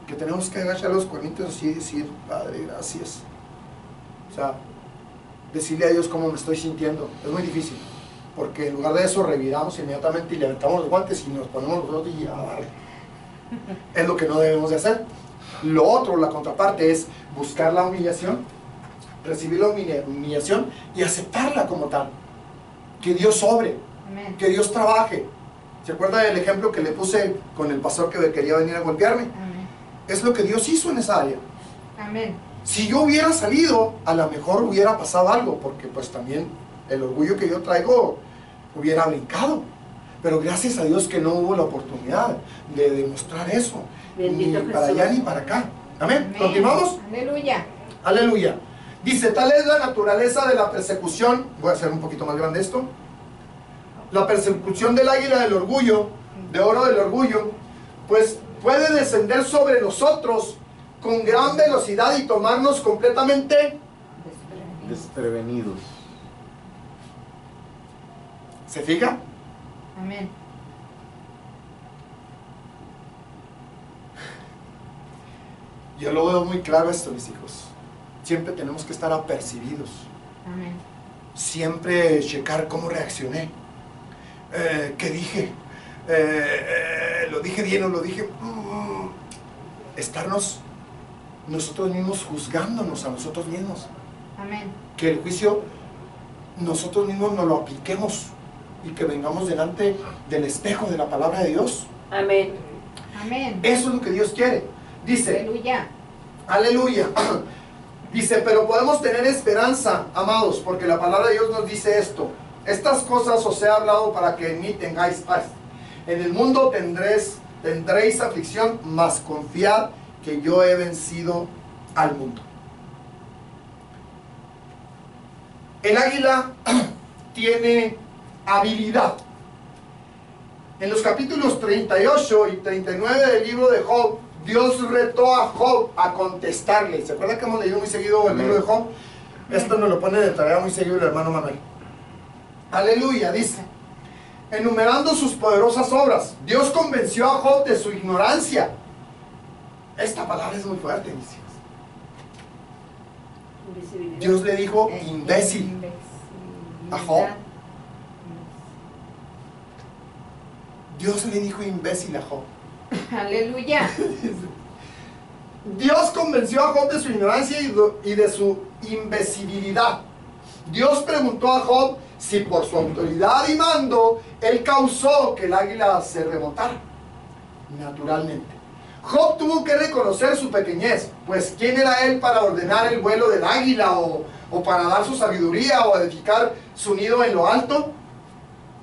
que tenemos que agachar los cuernitos así y decir, Padre, gracias. O sea, decirle a Dios cómo me estoy sintiendo. Es muy difícil, porque en lugar de eso reviramos inmediatamente y levantamos los guantes y nos ponemos los otros y a darle. Es lo que no debemos de hacer. Lo otro, la contraparte, es buscar la humillación, recibir la humillación y aceptarla como tal. Que Dios obre, Amén. que Dios trabaje. ¿Se acuerda del ejemplo que le puse con el pastor que quería venir a golpearme? Amén. Es lo que Dios hizo en esa área. Amén. Si yo hubiera salido, a lo mejor hubiera pasado algo, porque pues también el orgullo que yo traigo hubiera brincado. Pero gracias a Dios que no hubo la oportunidad de demostrar eso. Bendito Ni para Jesús. allá ni para acá. Amén. Amén. ¿Continuamos? Aleluya. Aleluya. Dice, tal es la naturaleza de la persecución. Voy a hacer un poquito más grande esto. La persecución del águila del orgullo, de oro del orgullo, pues puede descender sobre nosotros con gran velocidad y tomarnos completamente. Desprevenidos. ¿Se fija? Amén. Yo lo veo muy claro esto, mis hijos. Siempre tenemos que estar apercibidos. Amén. Siempre checar cómo reaccioné. ¿Qué dije? ¿Lo dije bien o lo dije? Estarnos nosotros mismos juzgándonos a nosotros mismos. Amén. Que el juicio nosotros mismos nos lo apliquemos y que vengamos delante del espejo de la palabra de Dios. Amén. Amén. Eso es lo que Dios quiere. Dice, Aleluya. aleluya. Dice, pero podemos tener esperanza, amados, porque la palabra de Dios nos dice esto. Estas cosas os he hablado para que en mí tengáis paz. En el mundo tendréis aflicción, mas confiad que yo he vencido al mundo. El águila tiene habilidad. En los capítulos 38 y 39 del libro de Job, Dios retó a Job a contestarle. ¿Se acuerdan que hemos leído muy seguido el libro de Job? Esto nos lo pone de tarea muy seguido el hermano Manuel. Aleluya, dice. Enumerando sus poderosas obras, Dios convenció a Job de su ignorancia. Esta palabra es muy fuerte, mis hijos. Dios le dijo imbécil a Job. Dios le dijo imbécil a Job. Aleluya. Dios convenció a Job de su ignorancia y de su imbecilidad. Dios preguntó a Job si por su autoridad y mando él causó que el águila se remontara. Naturalmente. Job tuvo que reconocer su pequeñez, pues ¿quién era él para ordenar el vuelo del águila o para dar su sabiduría o edificar su nido en lo alto?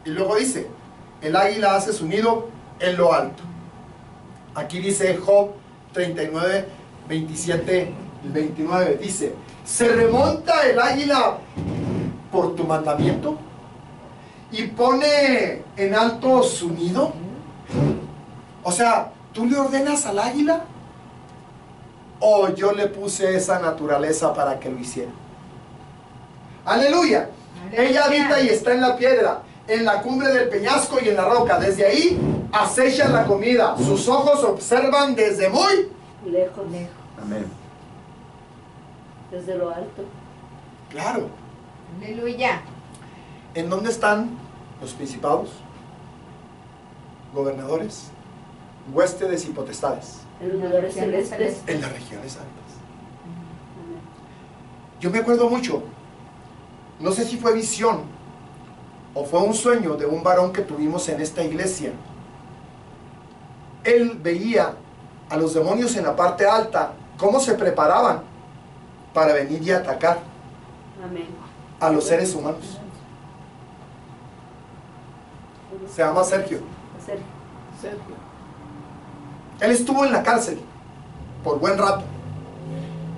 Y luego dice, el águila hace su nido en lo alto. Aquí dice Job 39, 27 y 29, dice, ¿se remonta el águila por tu mandamiento y pone en alto su nido? O sea, ¿tú le ordenas al águila? ¿O yo le puse esa naturaleza para que lo hiciera? ¡Aleluya! Ella habita y está en la piedra, en la cumbre del peñasco y en la roca. Desde ahí acecha la comida. Sus ojos observan desde muy lejos. Amén. Desde lo alto. Claro. Aleluya. ¿En dónde están los principados, gobernadores, huéspedes y potestades? En los lugares celestes. En las regiones altas. Yo me acuerdo mucho, no sé si fue visión o fue un sueño de un varón que tuvimos en esta iglesia. Él veía a los demonios en la parte alta, cómo se preparaban para venir y atacar Amén. a los seres humanos. Se llama Sergio. Sergio. Él estuvo en la cárcel por buen rato.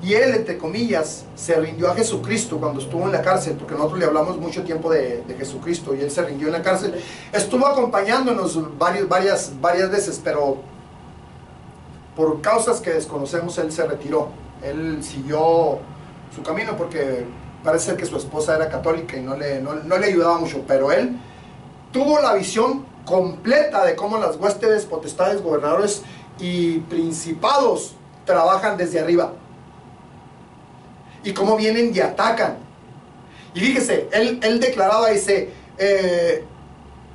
Y él, entre comillas, se rindió a Jesucristo cuando estuvo en la cárcel, porque nosotros le hablamos mucho tiempo de Jesucristo, y él se rindió en la cárcel. Estuvo acompañándonos varias veces, pero por causas que desconocemos, él se retiró. Él siguió su camino porque parece ser que su esposa era católica y no le ayudaba mucho, pero él tuvo la visión completa de cómo las huestes, potestades, gobernadores y principados trabajan desde arriba y cómo vienen y atacan. Y fíjese, él declaraba, dice,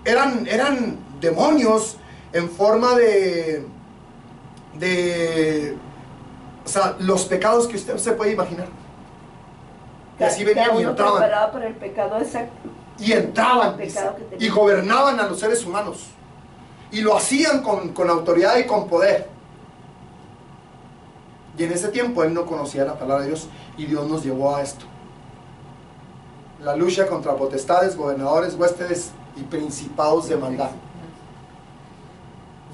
eran demonios en forma de o sea, los pecados que usted se puede imaginar. Y así venían y entraban. Preparado para el pecado exacto. Y entraban Pecado que tenía. y gobernaban a los seres humanos. Y lo hacían con autoridad y con poder. Y en ese tiempo él no conocía la palabra de Dios, y Dios nos llevó a esto. La lucha contra potestades, gobernadores, huéspedes y principados de maldad.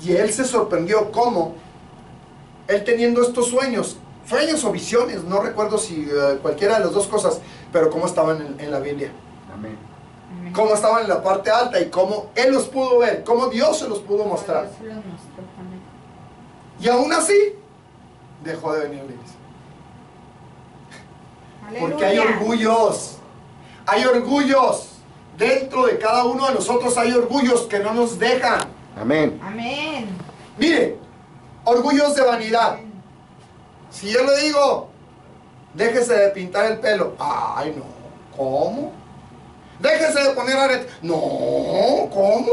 Y él se sorprendió cómo él, teniendo estos sueños o visiones, no recuerdo si cualquiera de las dos cosas, pero cómo estaban en la Biblia. Amén. Cómo estaban en la parte alta y cómo él los pudo ver, cómo Dios se los pudo mostrar. Dios se los mostró también. Y aún así, dejó de venir a la iglesia. Porque hay orgullos. Dentro de cada uno de nosotros hay orgullos que no nos dejan. Amén. Amén. Mire, orgullos de vanidad. Si yo le digo, déjese de pintar el pelo. Ay, no. ¿Cómo? Déjese de poner aretes. No, ¿cómo?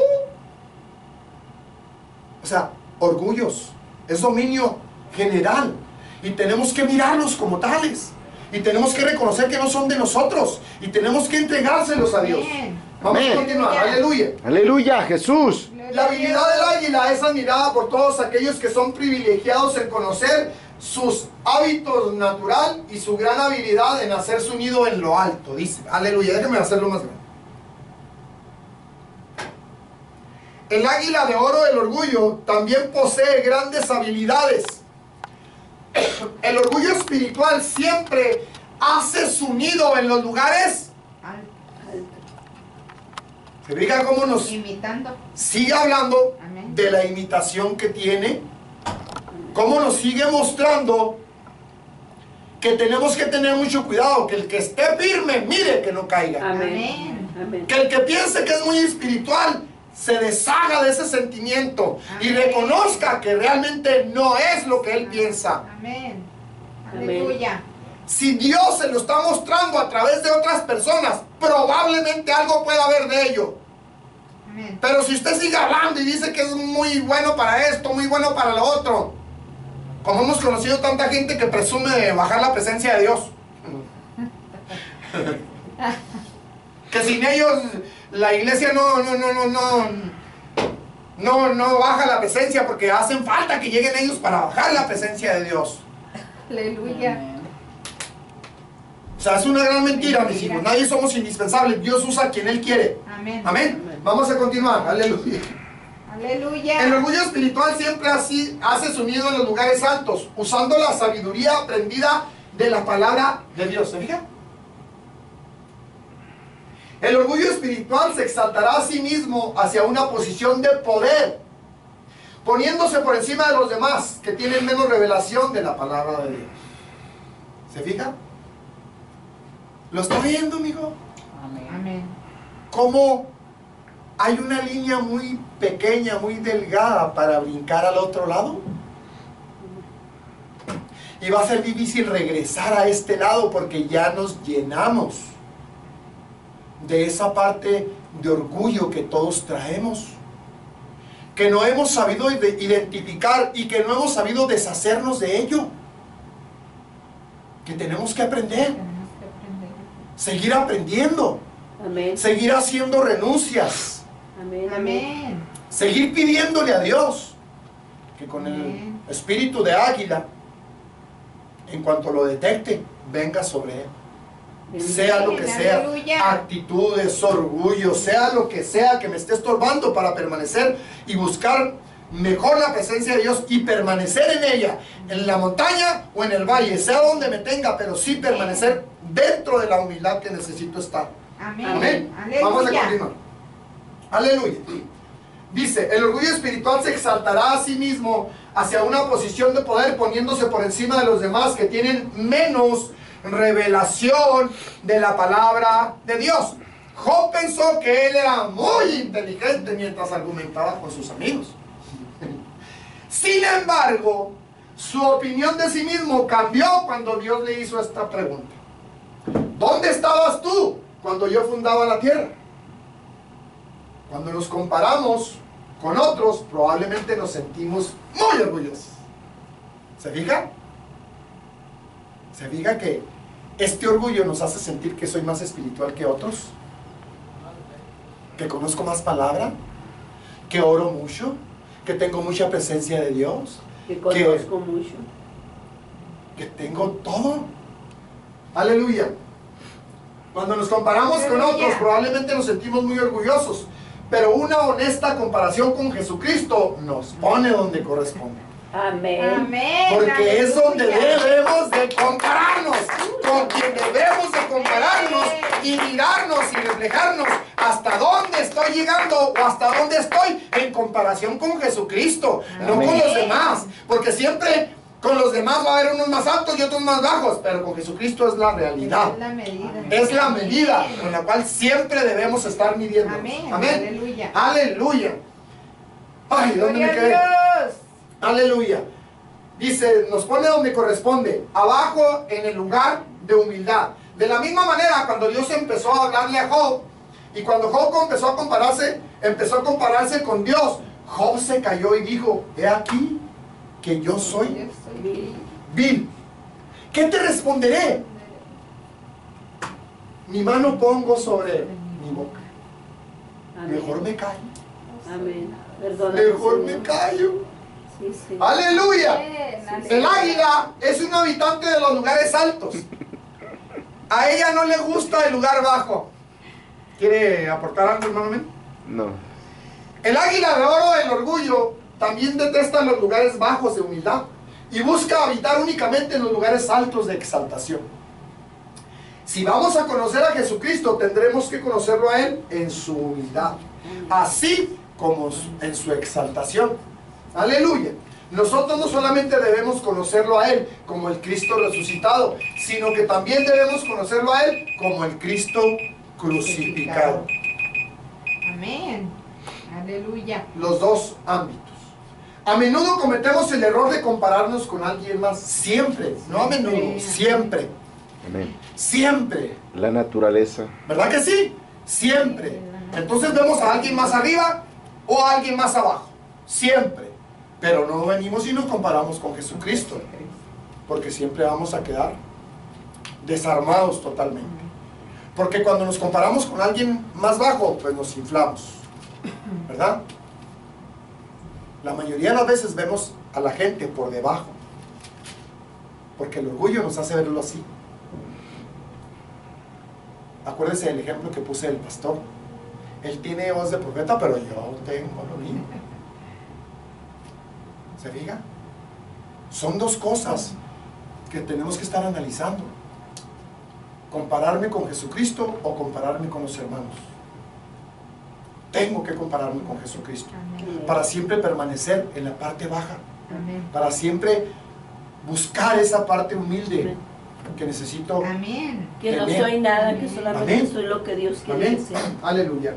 O sea, orgullos. Es dominio general. Y tenemos que mirarlos como tales. Y tenemos que reconocer que no son de nosotros. Y tenemos que entregárselos a Dios. Amén. Vamos Amén. a continuar. Aleluya. Aleluya, Jesús. La habilidad del águila es admirada por todos aquellos que son privilegiados en conocer sus hábitos natural y su gran habilidad en hacer su nido en lo alto. Dice, aleluya, déjame hacerlo más grande. el águila de oro del orgullo también posee grandes habilidades. El orgullo espiritual siempre hace su nido en los lugares. ¿Se fija cómo nos Imitando. sigue hablando Amén. de la imitación que tiene? ¿Cómo nos sigue mostrando que tenemos que tener mucho cuidado? Que el que esté firme, mire que no caiga. Amén. Amén. Que el que piense que es muy espiritual se deshaga de ese sentimiento y Amén. reconozca que realmente no es lo que él piensa. Amén. Amén. Aleluya. Si Dios se lo está mostrando a través de otras personas, probablemente algo pueda haber de ello. Amén. Pero si usted sigue hablando y dice que es muy bueno para esto, muy bueno para lo otro, como hemos conocido tanta gente que presume de bajar la presencia de Dios, que sin ellos la iglesia no baja la presencia, porque hacen falta que lleguen ellos para bajar la presencia de Dios. Aleluya. O sea, es una gran mentira, mis hijos. Nadie somos indispensables. Dios usa a quien Él quiere. Amén. Amén. Amén. Vamos a continuar. Aleluya. Aleluya. El orgullo espiritual siempre así hace su nido en los lugares altos, usando la sabiduría aprendida de la palabra de Dios. ¿Se fija? El orgullo espiritual se exaltará a sí mismo hacia una posición de poder, poniéndose por encima de los demás que tienen menos revelación de la palabra de Dios. ¿Se fija? ¿Lo está viendo, amigo? Amén. Cómo hay una línea muy pequeña, muy delgada para brincar al otro lado. Y va a ser difícil regresar a este lado porque ya nos llenamos de esa parte de orgullo que todos traemos, que no hemos sabido identificar y que no hemos sabido deshacernos de ello, que tenemos que aprender, Tenemos que aprender. seguir aprendiendo, Amén. seguir haciendo renuncias, Amén. Amén. Amén. seguir pidiéndole a Dios que con el Amén. espíritu de águila, en cuanto lo detecte, venga sobre él. Sea lo que sea, Aleluya. actitudes, orgullo, sea lo que sea que me esté estorbando para permanecer y buscar mejor la presencia de Dios y permanecer en ella, en la montaña o en el valle, sea donde me tenga, pero sí permanecer dentro de la humildad que necesito estar. Amén. Amén. Aleluya. Vamos a continuar. Aleluya. Dice, el orgullo espiritual se exaltará a sí mismo hacia una posición de poder, poniéndose por encima de los demás que tienen menos revelación de la palabra de Dios. Job pensó que él era muy inteligente mientras argumentaba con sus amigos. Sin embargo, su opinión de sí mismo cambió cuando Dios le hizo esta pregunta: ¿dónde estabas tú cuando yo fundaba la tierra? Cuando nos comparamos con otros, probablemente nos sentimos muy orgullosos. ¿Se fija? ¿Se fija que este orgullo nos hace sentir que soy más espiritual que otros? ¿Que conozco más palabra? ¿Que oro mucho? ¿Que tengo mucha presencia de Dios? Que conozco mucho. ¿Que tengo todo? Aleluya. Cuando nos comparamos con Aleluya. otros, probablemente nos sentimos muy orgullosos. Pero una honesta comparación con Jesucristo nos pone donde corresponde. Amén. Amén. Porque es donde Aleluya. debemos de compararnos, con quien debemos de compararnos y mirarnos y reflejarnos hasta dónde estoy llegando o hasta dónde estoy en comparación con Jesucristo, no con Amén. los demás, porque siempre con los demás va a haber unos más altos y otros más bajos, pero con Jesucristo es la realidad. Es la medida. Es la medida Amén. con la cual siempre debemos estar midiendo. Amén. Amén. Aleluya. Aleluya. Ay, ¿dónde me Gloria a quedé? Dios. Aleluya. Dice, nos pone donde corresponde, abajo en el lugar de humildad. De la misma manera, cuando Dios empezó a hablarle a Job, y cuando Job empezó a compararse con Dios, Job se cayó y dijo: he aquí que yo soy Yo soy vil. ¿Qué te responderé? Mi mano pongo sobre mi boca. Amén. Mejor me callo. Amén. Perdona. Mejor me callo. Sí, sí. Aleluya. Amén. El águila es un habitante de los lugares altos. A ella no le gusta el lugar bajo. ¿Quiere aportar algo, hermano? No. El águila de oro, el orgullo, también detesta los lugares bajos de humildad y busca habitar únicamente en los lugares altos de exaltación. Si vamos a conocer a Jesucristo, tendremos que conocerlo a Él en su humildad, así como en su exaltación. Aleluya. Nosotros no solamente debemos conocerlo a Él como el Cristo resucitado, sino que también debemos conocerlo a Él como el Cristo crucificado. Amén. Aleluya. Los dos ámbitos. A menudo cometemos el error de compararnos con alguien más. Siempre, no a menudo, siempre. Amén. Siempre. La naturaleza. ¿Verdad que sí? Siempre. Entonces vemos a alguien más arriba o a alguien más abajo. Siempre. Pero no venimos y nos comparamos con Jesucristo, porque siempre vamos a quedar desarmados totalmente. Porque cuando nos comparamos con alguien más bajo, pues nos inflamos, ¿verdad? La mayoría de las veces vemos a la gente por debajo, porque el orgullo nos hace verlo así. Acuérdense del ejemplo que puse del pastor. Él tiene voz de profeta, pero yo tengo lo mío. ¿Se fija? Son dos cosas que tenemos que estar analizando. Compararme con Jesucristo o compararme con los hermanos. Tengo que compararme con Jesucristo para siempre permanecer en la parte baja. Para siempre buscar esa parte humilde que necesito. Amén. Que no tener. soy nada, que solamente Amén. soy lo que Dios quiere Amén. que sea. Aleluya.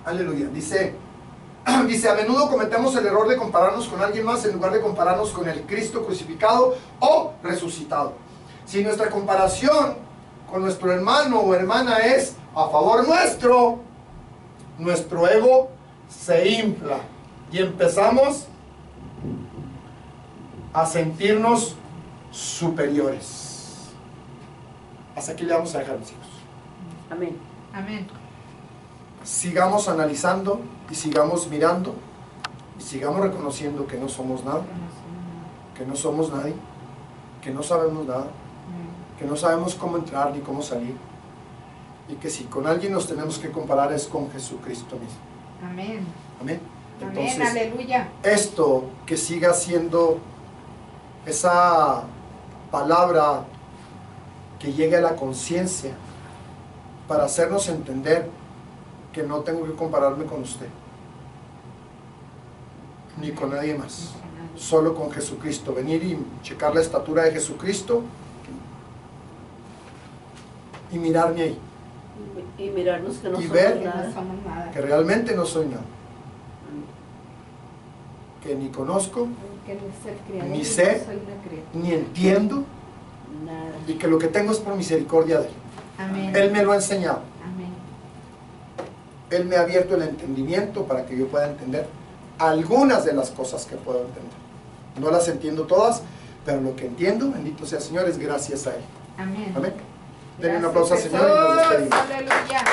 Aleluya. Dice, a menudo cometemos el error de compararnos con alguien más en lugar de compararnos con el Cristo crucificado o resucitado. Si nuestra comparación con nuestro hermano o hermana es a favor nuestro, nuestro ego se infla y empezamos a sentirnos superiores. Hasta aquí le vamos a dejar, mis hijos. Amén. Amén. Sigamos analizando y sigamos mirando y sigamos reconociendo que no somos nada, que no somos nadie, que no sabemos nada, que no sabemos cómo entrar ni cómo salir, y que si con alguien nos tenemos que comparar es con Jesucristo mismo. Amén. Amén. Amén. Entonces, Aleluya. esto que siga siendo esa palabra que llegue a la conciencia para hacernos entender que no tengo que compararme con usted ni con nadie más, solo con Jesucristo. Venir y checar la estatura de Jesucristo y mirarme ahí Y mirarnos que no Y somos ver Que no nada. somos nada. que realmente no soy nada, que ni conozco, Que no es el creador, Ni yo sé. soy una criatura. ni entiendo, Nada. y que lo que tengo es por misericordia de Él. Amén. Él me lo ha enseñado. Amén. Él me ha abierto el entendimiento para que yo pueda entender algunas de las cosas que puedo entender. No las entiendo todas, pero lo que entiendo, bendito sea el Señor, es gracias a Él. Amén. Amén. Denle un Gracias, aplauso al Señor y nos Jesús. despedimos. Aleluya.